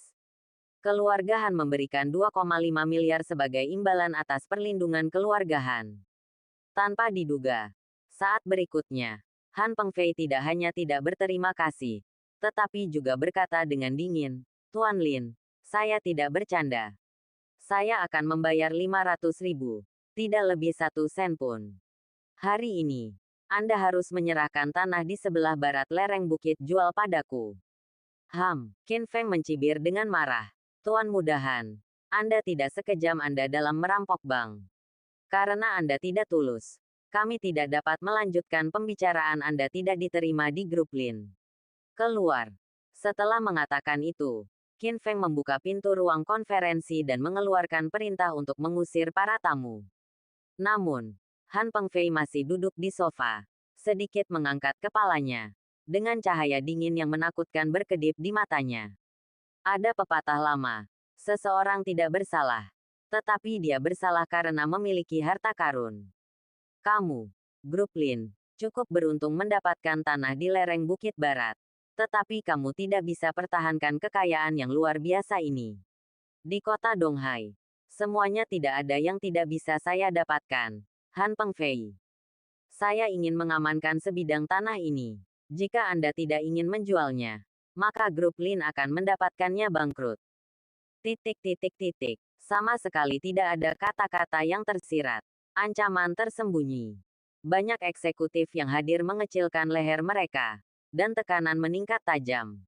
Speaker 1: Keluarga Han memberikan 2,5 miliar sebagai imbalan atas perlindungan keluarga Han. Tanpa diduga, saat berikutnya, Han Pengfei tidak hanya tidak berterima kasih, tetapi juga berkata dengan dingin, Tuan Lin, saya tidak bercanda. Saya akan membayar 500 ribu, tidak lebih 1 sen pun. Hari ini, Anda harus menyerahkan tanah di sebelah barat lereng bukit jual padaku. Qin Feng mencibir dengan marah. Tuan Muda Han, Anda tidak sekejam Anda dalam merampok bank. Karena Anda tidak tulus, kami tidak dapat melanjutkan pembicaraan. Anda tidak diterima di grup Lin. Keluar. Setelah mengatakan itu, Qin Feng membuka pintu ruang konferensi dan mengeluarkan perintah untuk mengusir para tamu. Namun, Han Pengfei masih duduk di sofa, sedikit mengangkat kepalanya, dengan cahaya dingin yang menakutkan berkedip di matanya. Ada pepatah lama, seseorang tidak bersalah, tetapi dia bersalah karena memiliki harta karun. Kamu, grup Lin, cukup beruntung mendapatkan tanah di lereng Bukit Barat. Tetapi kamu tidak bisa pertahankan kekayaan yang luar biasa ini. Di kota Donghai, semuanya tidak ada yang tidak bisa saya dapatkan. Han Pengfei. Saya ingin mengamankan sebidang tanah ini. Jika Anda tidak ingin menjualnya, maka grup Lin akan mendapatkannya bangkrut. Sama sekali tidak ada kata-kata yang tersirat. Ancaman tersembunyi. Banyak eksekutif yang hadir mengecilkan leher mereka, dan tekanan meningkat tajam.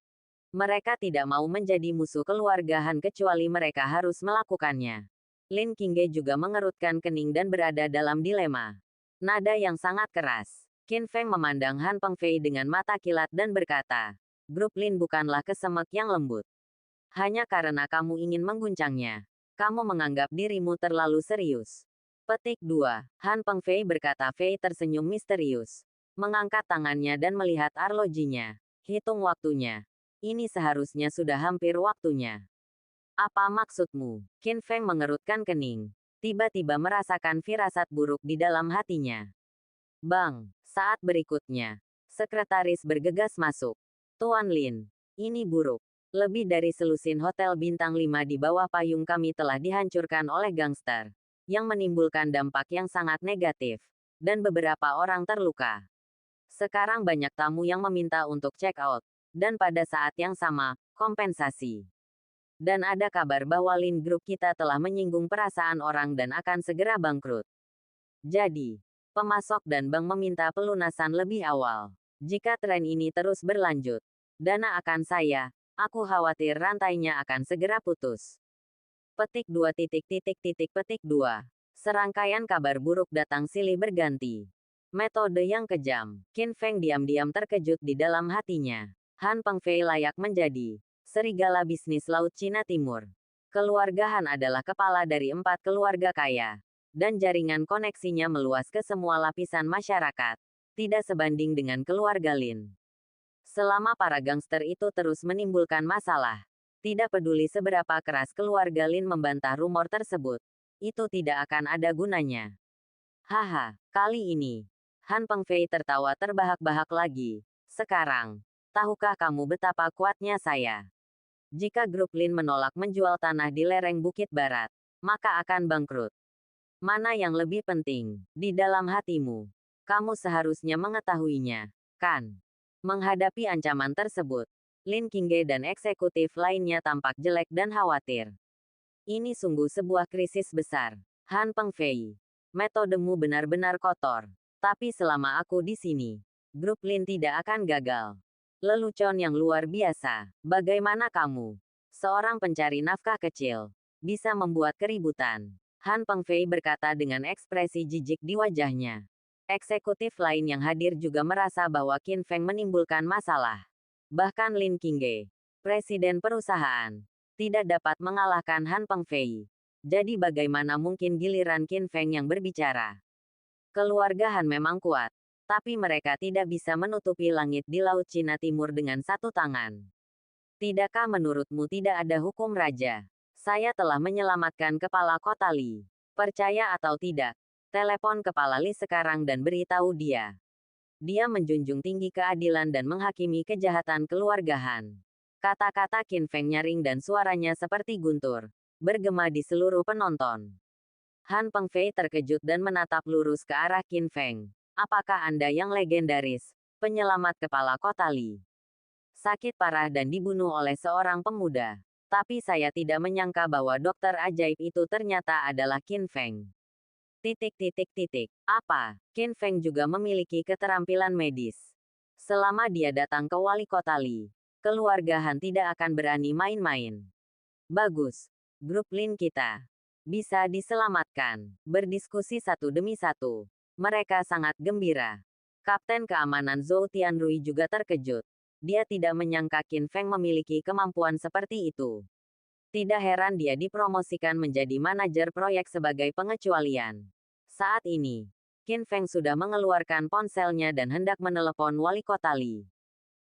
Speaker 1: Mereka tidak mau menjadi musuh keluarga Han kecuali mereka harus melakukannya. Lin Qingge juga mengerutkan kening dan berada dalam dilema. Nada yang sangat keras. Qin Feng memandang Han Pengfei dengan mata kilat dan berkata, grup Lin bukanlah kesemek yang lembut. Hanya karena kamu ingin mengguncangnya, kamu menganggap dirimu terlalu serius. Petik 2. Han Pengfei berkata. Fei tersenyum misterius. Mengangkat tangannya dan melihat arlojinya. Hitung waktunya. Ini seharusnya sudah hampir waktunya. Apa maksudmu? Qin Feng mengerutkan kening. Tiba-tiba merasakan firasat buruk di dalam hatinya. Bang, saat berikutnya, sekretaris bergegas masuk. Tuan Lin, ini buruk. Lebih dari selusin hotel bintang 5 di bawah payung kami telah dihancurkan oleh gangster, yang menimbulkan dampak yang sangat negatif, dan beberapa orang terluka. Sekarang banyak tamu yang meminta untuk check out, dan pada saat yang sama, kompensasi. Dan ada kabar bahwa Lin Group kita telah menyinggung perasaan orang dan akan segera bangkrut. Jadi, pemasok dan bank meminta pelunasan lebih awal. Jika tren ini terus berlanjut, dana akan aku khawatir rantainya akan segera putus. Petik 2. Petik 2. Serangkaian kabar buruk datang silih berganti. Metode yang kejam. Qin Feng diam-diam terkejut di dalam hatinya. Han Pengfei layak menjadi serigala bisnis Laut Cina Timur. Keluarga Han adalah kepala dari 4 keluarga kaya, dan jaringan koneksinya meluas ke semua lapisan masyarakat. Tidak sebanding dengan keluarga Lin. Selama para gangster itu terus menimbulkan masalah, tidak peduli seberapa keras keluarga Lin membantah rumor tersebut, itu tidak akan ada gunanya. Haha, kali ini, Han Pengfei tertawa terbahak-bahak lagi. Sekarang, tahukah kamu betapa kuatnya saya? Jika grup Lin menolak menjual tanah di lereng Bukit Barat, maka akan bangkrut. Mana yang lebih penting, di dalam hatimu? Kamu seharusnya mengetahuinya, kan? Menghadapi ancaman tersebut, Lin Qingge dan eksekutif lainnya tampak jelek dan khawatir. Ini sungguh sebuah krisis besar. Han Pengfei, metodemu benar-benar kotor. Tapi selama aku di sini, grup Lin tidak akan gagal. Lelucon yang luar biasa. Bagaimana kamu, seorang pencari nafkah kecil, bisa membuat keributan? Han Pengfei berkata dengan ekspresi jijik di wajahnya. Eksekutif lain yang hadir juga merasa bahwa Qin Feng menimbulkan masalah. Bahkan Lin Qingge, presiden perusahaan, tidak dapat mengalahkan Han Pengfei. Jadi bagaimana mungkin giliran Qin Feng yang berbicara? Keluarga Han memang kuat, tapi mereka tidak bisa menutupi langit di Laut Cina Timur dengan satu tangan. Tidakkah menurutmu tidak ada hukum raja? Saya telah menyelamatkan kepala kota Li. Percaya atau tidak, telepon kepala Li sekarang dan beritahu dia. Dia menjunjung tinggi keadilan dan menghakimi kejahatan keluarga Han. Kata-kata Qin Feng nyaring dan suaranya seperti guntur, bergema di seluruh penonton. Han Pengfei terkejut dan menatap lurus ke arah Qin Feng. Apakah Anda yang legendaris, penyelamat kepala kota Li? Sakit parah dan dibunuh oleh seorang pemuda. Tapi saya tidak menyangka bahwa dokter ajaib itu ternyata adalah Qin Feng. Apa? Qin Feng juga memiliki keterampilan medis. Selama dia datang ke wali kota Li, keluarga Han tidak akan berani main-main. Bagus. Grup Lin kita bisa diselamatkan. Berdiskusi satu demi satu. Mereka sangat gembira. Kapten keamanan Zhou Tianrui juga terkejut. Dia tidak menyangka Qin Feng memiliki kemampuan seperti itu. Tidak heran dia dipromosikan menjadi manajer proyek sebagai pengecualian. Saat ini, Qin Feng sudah mengeluarkan ponselnya dan hendak menelepon wali kota Li.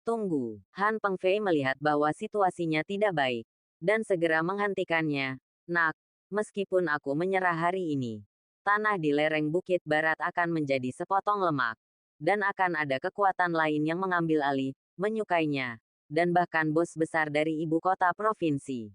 Speaker 1: Tunggu, Han Pengfei melihat bahwa situasinya tidak baik, dan segera menghentikannya. Nak, meskipun aku menyerah hari ini, tanah di lereng Bukit Barat akan menjadi sepotong lemak, dan akan ada kekuatan lain yang mengambil alih, menyukainya, dan bahkan bos besar dari ibu kota provinsi.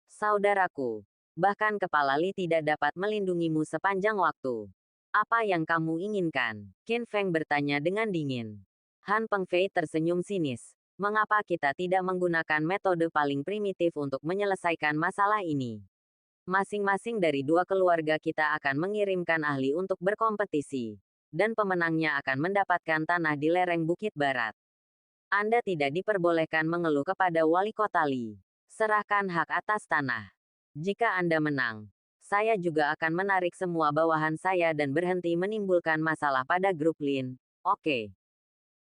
Speaker 1: Saudaraku, bahkan kepala Li tidak dapat melindungimu sepanjang waktu. Apa yang kamu inginkan? Qin Feng bertanya dengan dingin. Han Pengfei tersenyum sinis. Mengapa kita tidak menggunakan metode paling primitif untuk menyelesaikan masalah ini? Masing-masing dari dua keluarga kita akan mengirimkan ahli untuk berkompetisi. Dan pemenangnya akan mendapatkan tanah di lereng Bukit Barat. Anda tidak diperbolehkan mengeluh kepada wali kota Lee. Serahkan hak atas tanah. Jika Anda menang, saya juga akan menarik semua bawahan saya dan berhenti menimbulkan masalah pada grup Lin. Oke.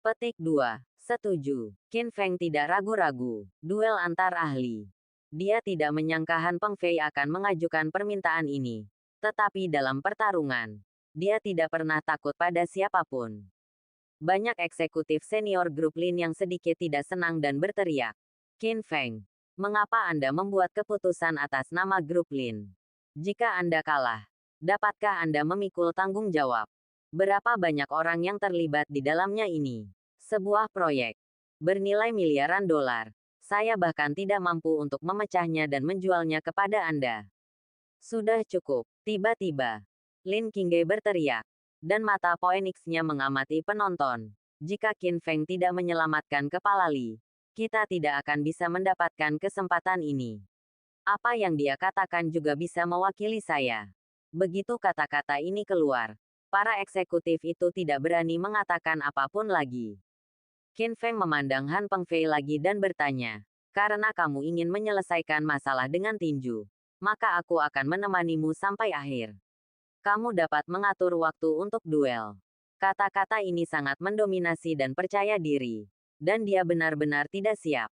Speaker 1: Petik 2. Setuju. Qin Feng tidak ragu-ragu. Duel antar ahli. Dia tidak menyangka Han Pengfei akan mengajukan permintaan ini. Tetapi dalam pertarungan, dia tidak pernah takut pada siapapun. Banyak eksekutif senior grup Lin yang sedikit tidak senang dan berteriak. Qin Feng, mengapa Anda membuat keputusan atas nama grup Lin? Jika Anda kalah, dapatkah Anda memikul tanggung jawab? Berapa banyak orang yang terlibat di dalamnya ini? Sebuah proyek bernilai miliaran dolar. Saya bahkan tidak mampu untuk memecahnya dan menjualnya kepada Anda. Sudah cukup. Tiba-tiba, Lin Qingge berteriak. Dan mata Phoenix-nya mengamati penonton. Jika Qin Feng tidak menyelamatkan kepala Li, kita tidak akan bisa mendapatkan kesempatan ini. Apa yang dia katakan juga bisa mewakili saya. Begitu kata-kata ini keluar, para eksekutif itu tidak berani mengatakan apapun lagi. Qin Feng memandang Han Pengfei lagi dan bertanya, karena kamu ingin menyelesaikan masalah dengan tinju, maka aku akan menemanimu sampai akhir. Kamu dapat mengatur waktu untuk duel. Kata-kata ini sangat mendominasi dan percaya diri. Dan dia benar-benar tidak siap.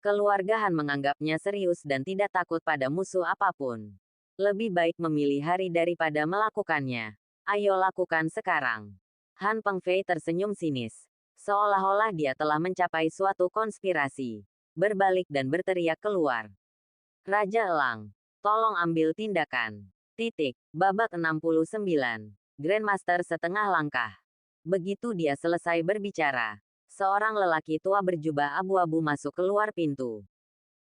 Speaker 1: Keluarga Han menganggapnya serius dan tidak takut pada musuh apapun. Lebih baik memilih hari daripada melakukannya. Ayo lakukan sekarang. Han Pengfei tersenyum sinis. Seolah-olah dia telah mencapai suatu konspirasi. Berbalik dan berteriak keluar. Raja Elang, tolong ambil tindakan. Babak 69. Grandmaster setengah langkah. Begitu dia selesai berbicara, seorang lelaki tua berjubah abu-abu masuk keluar pintu.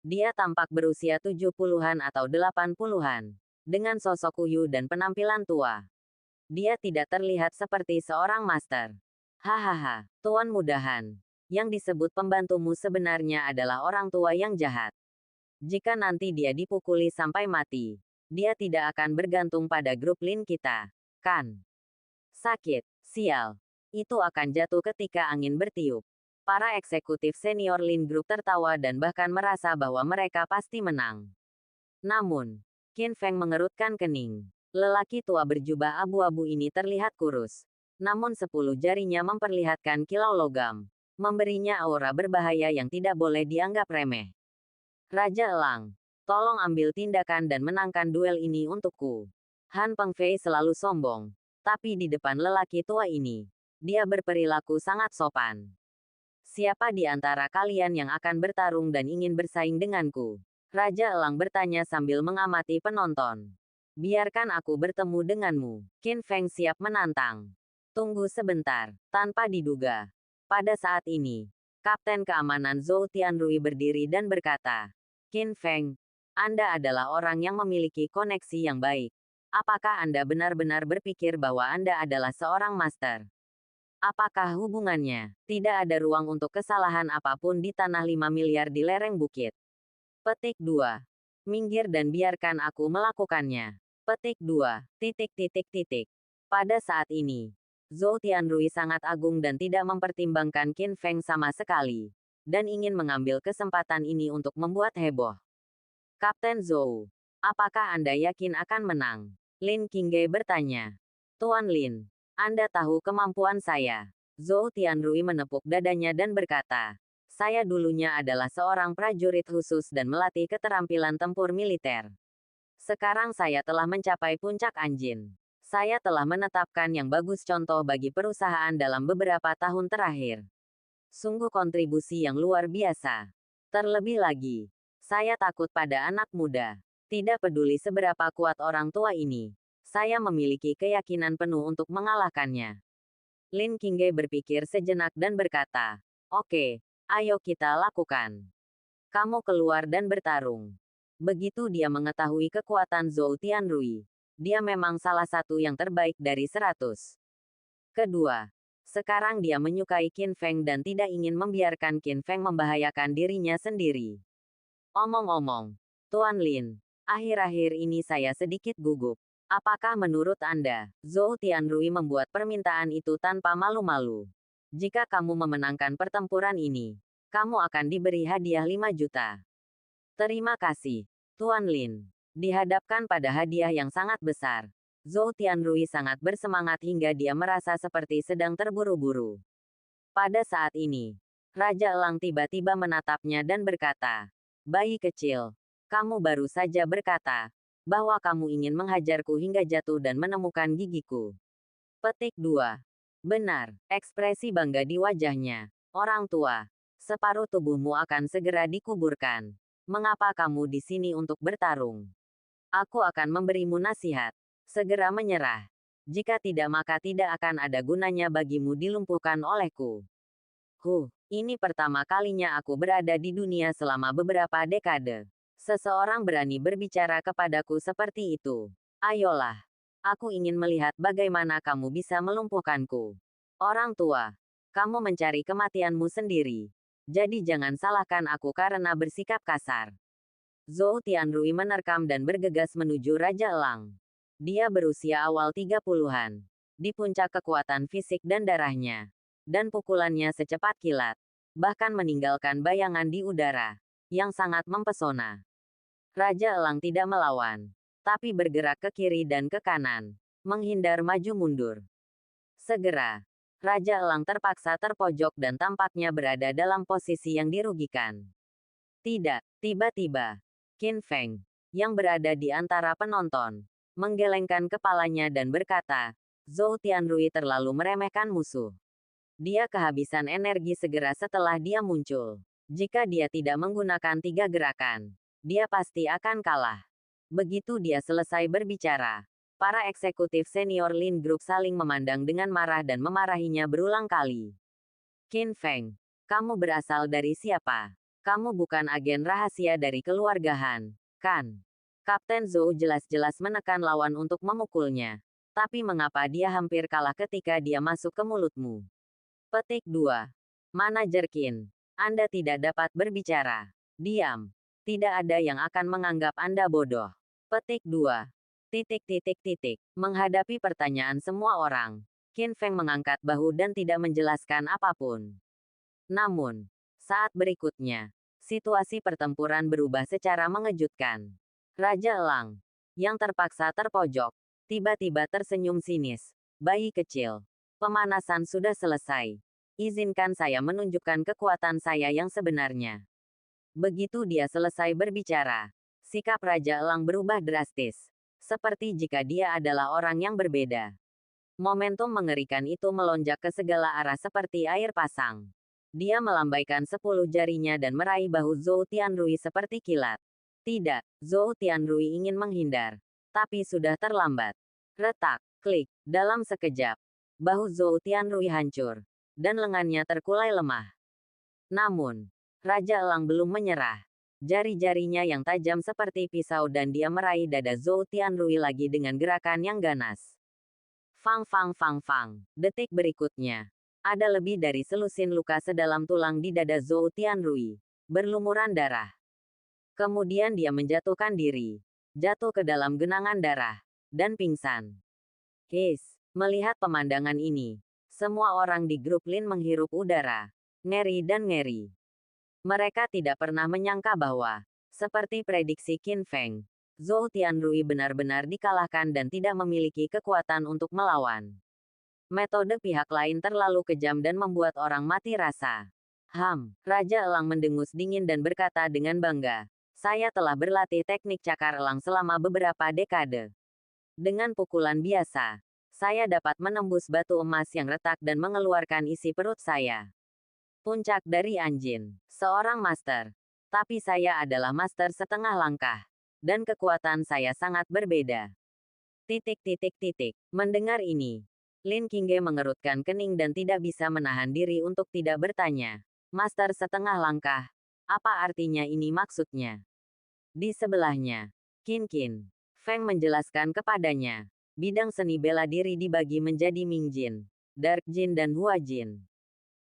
Speaker 1: Dia tampak berusia 70-an atau 80-an. Dengan sosok kuyu dan penampilan tua. Dia tidak terlihat seperti seorang master. Hahaha, Tuan Mudahan. Yang disebut pembantumu sebenarnya adalah orang tua yang jahat. Jika nanti dia dipukuli sampai mati, dia tidak akan bergantung pada grup Lin kita, kan? Sakit, sial. Itu akan jatuh ketika angin bertiup. Para eksekutif senior Lin Group tertawa dan bahkan merasa bahwa mereka pasti menang. Namun, Qin Feng mengerutkan kening. Lelaki tua berjubah abu-abu ini terlihat kurus. Namun 10 jarinya memperlihatkan kilau logam. Memberinya aura berbahaya yang tidak boleh dianggap remeh. Raja Elang, tolong ambil tindakan dan menangkan duel ini untukku. Han Pengfei selalu sombong. Tapi di depan lelaki tua ini, dia berperilaku sangat sopan. Siapa di antara kalian yang akan bertarung dan ingin bersaing denganku? Raja Elang bertanya sambil mengamati penonton. Biarkan aku bertemu denganmu. Qin Feng siap menantang. Tunggu sebentar. Tanpa diduga. Pada saat ini, Kapten Keamanan Zhou Tianrui berdiri dan berkata, Qin Feng, Anda adalah orang yang memiliki koneksi yang baik. Apakah Anda benar-benar berpikir bahwa Anda adalah seorang master? Apakah hubungannya? Tidak ada ruang untuk kesalahan apapun di tanah 5 miliar di lereng bukit. Petik 2. Minggir dan biarkan aku melakukannya. Petik 2. Pada saat ini, Zhou Tianrui sangat agung dan tidak mempertimbangkan Qin Feng sama sekali. Dan ingin mengambil kesempatan ini untuk membuat heboh. Kapten Zhou, apakah Anda yakin akan menang? Lin Qingge bertanya. Tuan Lin, Anda tahu kemampuan saya. Zhou Tianrui menepuk dadanya dan berkata, saya dulunya adalah seorang prajurit khusus dan melatih keterampilan tempur militer. Sekarang saya telah mencapai puncak Anjin. Saya telah menetapkan yang bagus contoh bagi perusahaan dalam beberapa tahun terakhir. Sungguh kontribusi yang luar biasa. Terlebih lagi, saya takut pada anak muda. Tidak peduli seberapa kuat orang tua ini, saya memiliki keyakinan penuh untuk mengalahkannya. Lin Qingge berpikir sejenak dan berkata, oke, ayo kita lakukan. Kamu keluar dan bertarung. Begitu dia mengetahui kekuatan Zhou Tianrui, dia memang salah satu yang terbaik dari 100. Kedua, Sekarang dia menyukai Qin Feng dan tidak ingin membiarkan Qin Feng membahayakan dirinya sendiri. Omong-omong, Tuan Lin, akhir-akhir ini saya sedikit gugup. Apakah menurut Anda, Zhou Tianrui membuat permintaan itu tanpa malu-malu? Jika kamu memenangkan pertempuran ini, kamu akan diberi hadiah 5 juta. Terima kasih, Tuan Lin. Dihadapkan pada hadiah yang sangat besar, Zhou Tianrui sangat bersemangat hingga dia merasa seperti sedang terburu-buru. Pada saat ini, Raja Elang tiba-tiba menatapnya dan berkata, "Bayi kecil, kamu baru saja berkata bahwa kamu ingin menghajarku hingga jatuh dan menemukan gigiku." Petik 2. Benar, ekspresi bangga di wajahnya. Orang tua, separuh tubuhmu akan segera dikuburkan. Mengapa kamu di sini untuk bertarung? Aku akan memberimu nasihat. Segera menyerah. Jika tidak maka tidak akan ada gunanya bagimu dilumpuhkan olehku. Ini pertama kalinya aku berada di dunia selama beberapa dekade. Seseorang berani berbicara kepadaku seperti itu. Ayolah. Aku ingin melihat bagaimana kamu bisa melumpuhkanku. Orang tua, kamu mencari kematianmu sendiri. Jadi jangan salahkan aku karena bersikap kasar. Zhou Tianrui menerkam dan bergegas menuju Raja Elang. Dia berusia awal 30-an. Di puncak kekuatan fisik dan darahnya. Dan pukulannya secepat kilat. Bahkan meninggalkan bayangan di udara. Yang sangat mempesona. Raja Elang tidak melawan. Tapi bergerak ke kiri dan ke kanan. Menghindar maju mundur. Segera. Raja Elang terpaksa terpojok dan tampaknya berada dalam posisi yang dirugikan. Tidak, tiba-tiba. Qin Feng, yang berada di antara penonton, menggelengkan kepalanya dan berkata, Zhou Tianrui terlalu meremehkan musuh. Dia kehabisan energi segera setelah dia muncul. Jika dia tidak menggunakan 3 gerakan, dia pasti akan kalah. Begitu dia selesai berbicara, para eksekutif senior Lin Group saling memandang dengan marah dan memarahinya berulang kali. Qin Feng, kamu berasal dari siapa? Kamu bukan agen rahasia dari keluarga Han, kan? Kapten Zhou jelas-jelas menekan lawan untuk memukulnya. Tapi mengapa dia hampir kalah ketika dia masuk ke mulutmu? Petik 2. Manajer Qin, Anda tidak dapat berbicara. Diam. Tidak ada yang akan menganggap Anda bodoh. Petik 2. Menghadapi pertanyaan semua orang, Qin Feng mengangkat bahu dan tidak menjelaskan apapun. Namun, saat berikutnya, situasi pertempuran berubah secara mengejutkan. Raja Elang, yang terpaksa terpojok, tiba-tiba tersenyum sinis. Bayi kecil, pemanasan sudah selesai. Izinkan saya menunjukkan kekuatan saya yang sebenarnya. Begitu dia selesai berbicara, sikap Raja Elang berubah drastis. Seperti jika dia adalah orang yang berbeda. Momentum mengerikan itu melonjak ke segala arah seperti air pasang. Dia melambaikan 10 jarinya dan meraih bahu Zhou Tianrui seperti kilat. Tidak, Zhou Tianrui ingin menghindar. Tapi sudah terlambat. Retak, klik, dalam sekejap. Bahu Zhou Tianrui hancur. Dan lengannya terkulai lemah. Namun, Raja Elang belum menyerah. Jari-jarinya yang tajam seperti pisau dan dia meraih dada Zhou Tianrui lagi dengan gerakan yang ganas. Fang fang fang fang. Detik berikutnya. Ada lebih dari selusin luka sedalam tulang di dada Zhou Tianrui. Berlumuran darah. Kemudian dia menjatuhkan diri. Jatuh ke dalam genangan darah. Dan pingsan. Melihat pemandangan ini, semua orang di grup Lin menghirup udara. Ngeri dan ngeri. Mereka tidak pernah menyangka bahwa, seperti prediksi Qin Feng, Zhou Tianrui benar-benar dikalahkan dan tidak memiliki kekuatan untuk melawan. Metode pihak lain terlalu kejam dan membuat orang mati rasa. Raja Elang mendengus dingin dan berkata dengan bangga, saya telah berlatih teknik cakar elang selama beberapa dekade. Dengan pukulan biasa, saya dapat menembus batu emas yang retak dan mengeluarkan isi perut saya. Puncak dari Anjin, seorang master. Tapi saya adalah master setengah langkah. Dan kekuatan saya sangat berbeda. Mendengar ini, Lin Qingge mengerutkan kening dan tidak bisa menahan diri untuk tidak bertanya. Master setengah langkah, apa artinya ini maksudnya? Di sebelahnya, Qin Feng menjelaskan kepadanya. Bidang seni bela diri dibagi menjadi Mingjin, Dark Jin dan Hua Jin.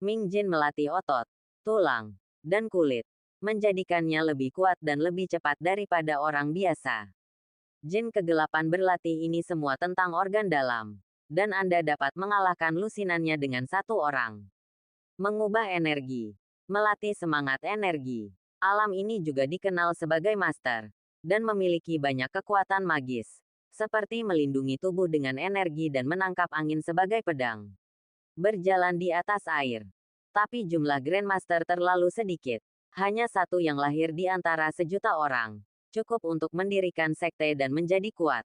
Speaker 1: Ming Jin melatih otot, tulang, dan kulit, menjadikannya lebih kuat dan lebih cepat daripada orang biasa. Jin kegelapan berlatih ini semua tentang organ dalam, dan Anda dapat mengalahkan lusinannya dengan satu orang. Mengubah energi, melatih semangat energi. Alam ini juga dikenal sebagai master, dan memiliki banyak kekuatan magis, seperti melindungi tubuh dengan energi dan menangkap angin sebagai pedang. Berjalan di atas air. Tapi jumlah Grandmaster terlalu sedikit. Hanya satu yang lahir di antara sejuta orang. Cukup untuk mendirikan sekte dan menjadi kuat.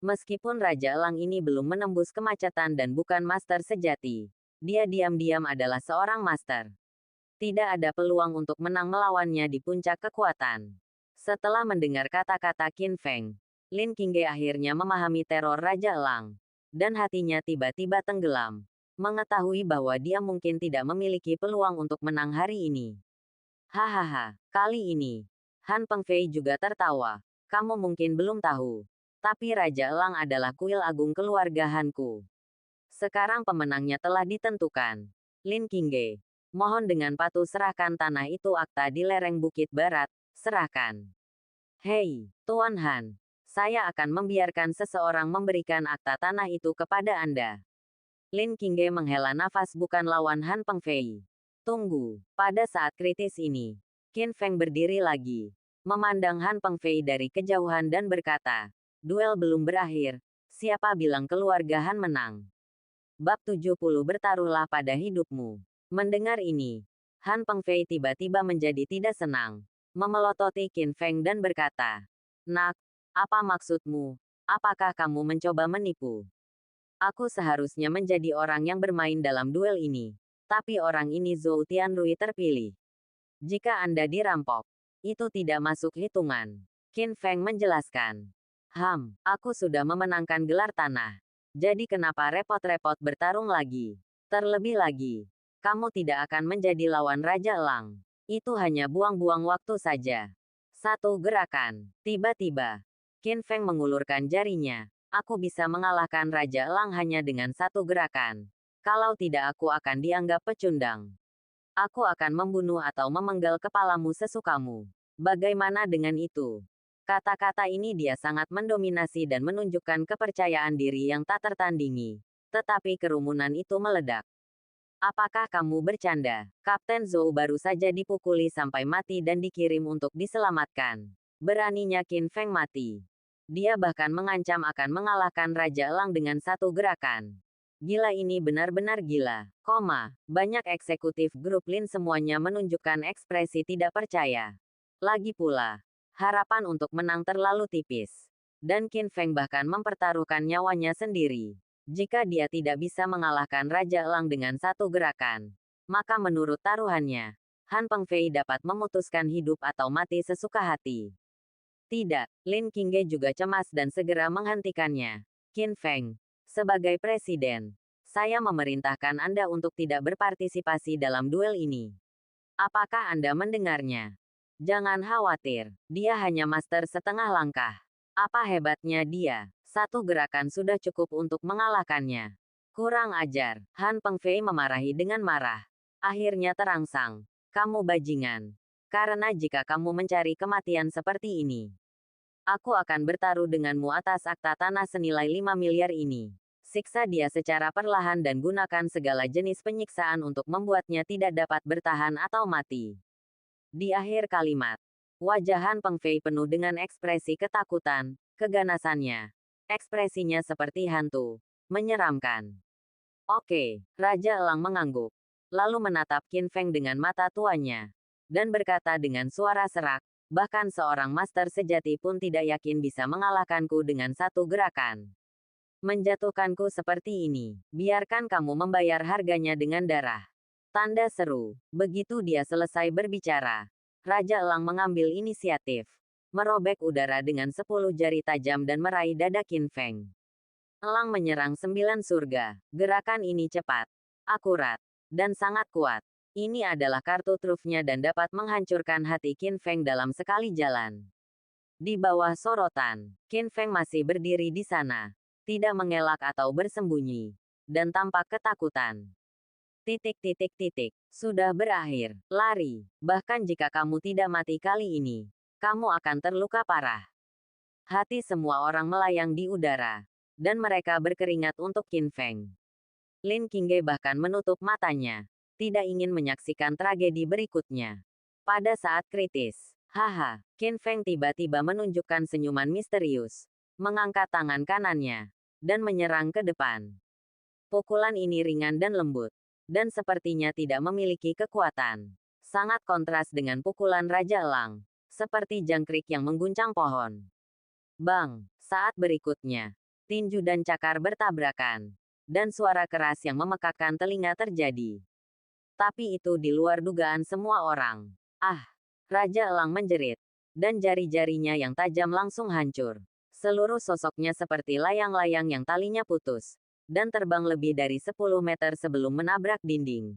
Speaker 1: Meskipun Raja Elang ini belum menembus kemacetan dan bukan master sejati, dia diam-diam adalah seorang master. Tidak ada peluang untuk menang melawannya di puncak kekuatan. Setelah mendengar kata-kata Qin Feng, Lin Qingge akhirnya memahami teror Raja Elang. Dan hatinya tiba-tiba tenggelam. Mengetahui bahwa dia mungkin tidak memiliki peluang untuk menang hari ini. Hahaha, kali ini. Han Pengfei juga tertawa. Kamu mungkin belum tahu. Tapi Raja Elang adalah kuil agung keluarga Hanku. Sekarang pemenangnya telah ditentukan. Lin Qingge, mohon dengan patuh serahkan tanah itu akta di lereng Bukit Barat, serahkan. Hei, Tuan Han. Saya akan membiarkan seseorang memberikan akta tanah itu kepada Anda. Lin Qingge menghela nafas bukan lawan Han Pengfei. Tunggu, pada saat kritis ini, Qin Feng berdiri lagi, memandang Han Pengfei dari kejauhan dan berkata, duel belum berakhir, siapa bilang keluarga Han menang? Bab 70 bertaruhlah pada hidupmu. Mendengar ini, Han Pengfei tiba-tiba menjadi tidak senang, memelototi Qin Feng dan berkata, Nak, apa maksudmu? Apakah kamu mencoba menipu? Aku seharusnya menjadi orang yang bermain dalam duel ini. Tapi orang ini Zhou Tianrui terpilih. Jika Anda dirampok, itu tidak masuk hitungan. Qin Feng menjelaskan. Aku sudah memenangkan gelar tanah. Jadi kenapa repot-repot bertarung lagi? Terlebih lagi, kamu tidak akan menjadi lawan Raja Elang. Itu hanya buang-buang waktu saja. Satu gerakan. Tiba-tiba, Qin Feng mengulurkan jarinya. Aku bisa mengalahkan Raja Elang hanya dengan satu gerakan. Kalau tidak aku akan dianggap pecundang. Aku akan membunuh atau memenggal kepalamu sesukamu. Bagaimana dengan itu? Kata-kata ini dia sangat mendominasi dan menunjukkan kepercayaan diri yang tak tertandingi. Tetapi kerumunan itu meledak. Apakah kamu bercanda? Kapten Zhou baru saja dipukuli sampai mati dan dikirim untuk diselamatkan. Beraninya Qin Feng mati. Dia bahkan mengancam akan mengalahkan Raja Elang dengan satu gerakan. Gila ini benar-benar gila. Banyak eksekutif grup Lin semuanya menunjukkan ekspresi tidak percaya. Lagi pula, harapan untuk menang terlalu tipis. Dan Qin Feng bahkan mempertaruhkan nyawanya sendiri. Jika dia tidak bisa mengalahkan Raja Elang dengan satu gerakan, maka menurut taruhannya, Han Pengfei dapat memutuskan hidup atau mati sesuka hati. Tidak, Lin Qingge juga cemas dan segera menghentikannya. Qin Feng, sebagai presiden, saya memerintahkan Anda untuk tidak berpartisipasi dalam duel ini. Apakah Anda mendengarnya? Jangan khawatir, dia hanya master setengah langkah. Apa hebatnya dia? Satu gerakan sudah cukup untuk mengalahkannya. Kurang ajar, Han Pengfei memarahi dengan marah. Akhirnya terangsang. Kamu bajingan. Karena jika kamu mencari kematian seperti ini, aku akan bertaruh denganmu atas akta tanah senilai 5 miliar ini. Siksa dia secara perlahan dan gunakan segala jenis penyiksaan untuk membuatnya tidak dapat bertahan atau mati. Di akhir kalimat, wajah Han Pengfei penuh dengan ekspresi ketakutan, keganasannya. Ekspresinya seperti hantu. Menyeramkan. Oke, Raja Elang mengangguk. Lalu menatap Qin Feng dengan mata tuanya. Dan berkata dengan suara serak, bahkan seorang master sejati pun tidak yakin bisa mengalahkanku dengan satu gerakan. Menjatuhkanku seperti ini, biarkan kamu membayar harganya dengan darah. Tanda seru. Begitu dia selesai berbicara, Raja Elang mengambil inisiatif. Merobek udara dengan 10 jari tajam dan meraih dada Qin Feng. Elang menyerang 9 surga. Gerakan ini cepat, akurat, dan sangat kuat. Ini adalah kartu trufnya dan dapat menghancurkan hati Qin Feng dalam sekali jalan. Di bawah sorotan, Qin Feng masih berdiri di sana. Tidak mengelak atau bersembunyi. dan tampak ketakutan. Titik titik titik. Sudah berakhir. Lari. Bahkan jika kamu tidak mati kali ini, kamu akan terluka parah. Hati semua orang melayang di udara. Dan mereka berkeringat untuk Qin Feng. Lin Qingge bahkan menutup matanya. Tidak ingin menyaksikan tragedi berikutnya. Pada saat kritis. Haha. Qin Feng tiba-tiba menunjukkan senyuman misterius. Mengangkat tangan kanannya. Dan menyerang ke depan. Pukulan ini ringan dan lembut. Dan sepertinya tidak memiliki kekuatan. Sangat kontras dengan pukulan Raja Elang. Seperti jangkrik yang mengguncang pohon. Bang! Saat berikutnya, tinju dan cakar bertabrakan. Dan suara keras yang memekakkan telinga terjadi. Tapi itu di luar dugaan semua orang. Ah! Raja Elang menjerit. Dan jari-jarinya yang tajam langsung hancur. Seluruh sosoknya seperti layang-layang yang talinya putus. Dan terbang lebih dari 10 meter sebelum menabrak dinding.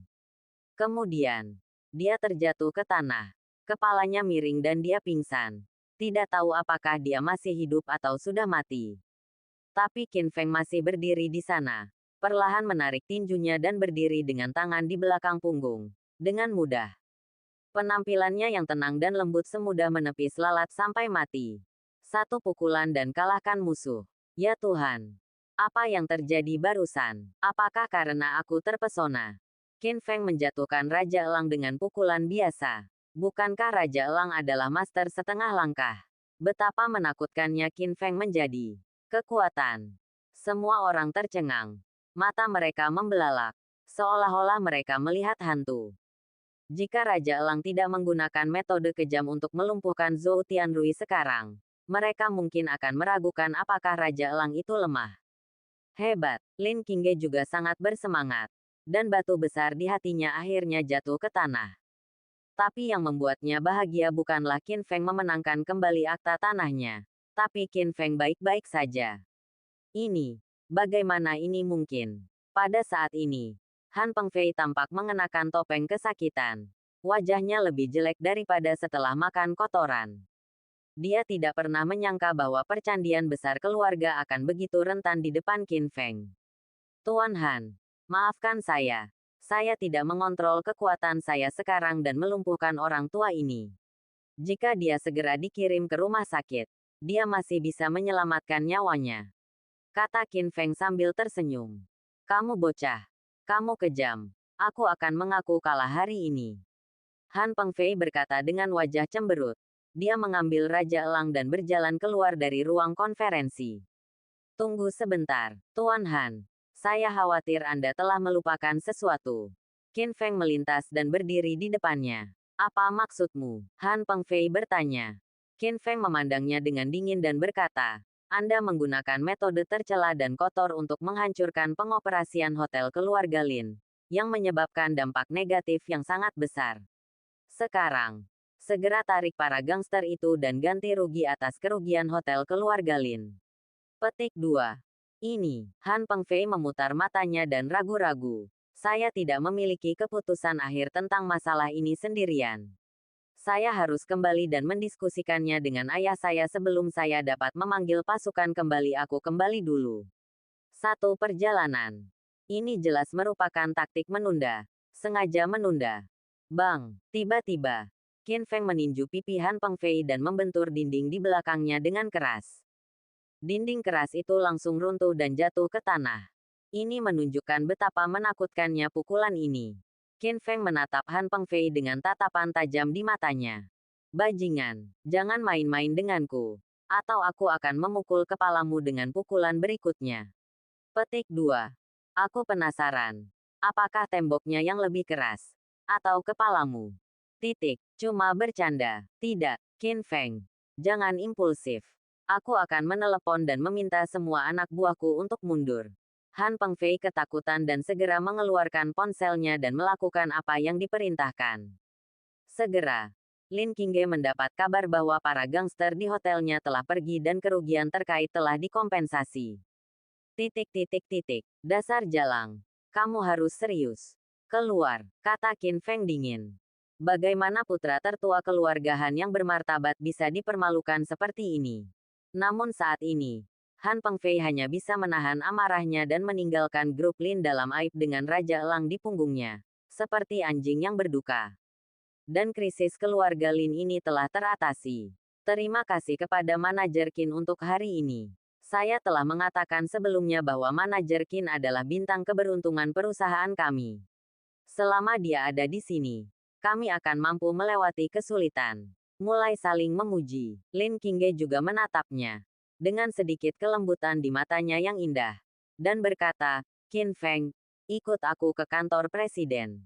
Speaker 1: Kemudian, dia terjatuh ke tanah. Kepalanya miring dan dia pingsan. Tidak tahu apakah dia masih hidup atau sudah mati. Tapi Qin Feng masih berdiri di sana. Perlahan menarik tinjunya dan berdiri dengan tangan di belakang punggung. Dengan mudah. Penampilannya yang tenang dan lembut semudah menepis lalat sampai mati. Satu pukulan dan kalahkan musuh. Ya Tuhan! Apa yang terjadi barusan? Apakah karena aku terpesona? Qin Feng menjatuhkan Raja Elang dengan pukulan biasa. Bukankah Raja Elang adalah master setengah langkah? Betapa menakutkannya Qin Feng menjadi. Kekuatan. Semua orang tercengang. Mata mereka membelalak. Seolah-olah mereka melihat hantu. Jika Raja Elang tidak menggunakan metode kejam untuk melumpuhkan Zhou Tianrui sekarang, mereka mungkin akan meragukan apakah Raja Elang itu lemah. Hebat, Lin Qingge juga sangat bersemangat. Dan batu besar di hatinya akhirnya jatuh ke tanah. Tapi yang membuatnya bahagia bukanlah Qin Feng memenangkan kembali akta tanahnya. Tapi Qin Feng baik-baik saja. Ini, bagaimana ini mungkin? Pada saat ini, Han Pengfei tampak mengenakan topeng kesakitan. Wajahnya lebih jelek daripada setelah makan kotoran. Dia tidak pernah menyangka bahwa percandian besar keluarga akan begitu rentan di depan Qin Feng. Tuan Han, maafkan saya. Saya tidak mengontrol kekuatan saya sekarang dan melumpuhkan orang tua ini. Jika dia segera dikirim ke rumah sakit, dia masih bisa menyelamatkan nyawanya. Kata Qin Feng sambil tersenyum. Kamu bocah. Kamu kejam. Aku akan mengaku kalah hari ini. Han Pengfei berkata dengan wajah cemberut. Dia mengambil Raja Elang dan berjalan keluar dari ruang konferensi. Tunggu sebentar, Tuan Han. Saya khawatir Anda telah melupakan sesuatu. Qin Feng melintas dan berdiri di depannya. Apa maksudmu? Han Pengfei bertanya. Qin Feng memandangnya dengan dingin dan berkata, Anda menggunakan metode tercela dan kotor untuk menghancurkan pengoperasian hotel keluarga Lin, yang menyebabkan dampak negatif yang sangat besar. Sekarang, segera tarik para gangster itu dan ganti rugi atas kerugian hotel keluarga Lin. Petik 2. Ini, Han Pengfei memutar matanya dan ragu-ragu. Saya tidak memiliki keputusan akhir tentang masalah ini sendirian. Saya harus kembali dan mendiskusikannya dengan ayah saya sebelum saya dapat memanggil pasukan kembali. Aku kembali dulu. Satu perjalanan. Ini jelas merupakan taktik menunda. Sengaja menunda. Bang, tiba-tiba. Qin Feng meninju pipi Han Pengfei dan membentur dinding di belakangnya dengan keras. Dinding keras itu langsung runtuh dan jatuh ke tanah. Ini menunjukkan betapa menakutkannya pukulan ini. Qin Feng menatap Han Pengfei dengan tatapan tajam di matanya. Bajingan, jangan main-main denganku. Atau aku akan memukul kepalamu dengan pukulan berikutnya. Petik 2. Aku penasaran. Apakah temboknya yang lebih keras? Atau kepalamu? Titik. Cuma bercanda. Tidak, Qin Feng. Jangan impulsif. Aku akan menelepon dan meminta semua anak buahku untuk mundur. Han Pengfei ketakutan dan segera mengeluarkan ponselnya dan melakukan apa yang diperintahkan. Segera, Lin Qingge mendapat kabar bahwa para gangster di hotelnya telah pergi dan kerugian terkait telah dikompensasi. Titik titik titik. Dasar jalang. Kamu harus serius. Keluar, kata Qin Feng dingin. Bagaimana putra tertua keluarga Han yang bermartabat bisa dipermalukan seperti ini? Namun saat ini, Han Pengfei hanya bisa menahan amarahnya dan meninggalkan grup Lin dalam aib dengan Raja Elang di punggungnya. Seperti anjing yang berduka. Dan krisis keluarga Lin ini telah teratasi. Terima kasih kepada manajer Qin untuk hari ini. Saya telah mengatakan sebelumnya bahwa manajer Qin adalah bintang keberuntungan perusahaan kami. Selama dia ada di sini, kami akan mampu melewati kesulitan. Mulai saling memuji. Lin Qingge juga menatapnya dengan sedikit kelembutan di matanya yang indah, dan berkata, "Qin Feng, ikut aku ke kantor presiden."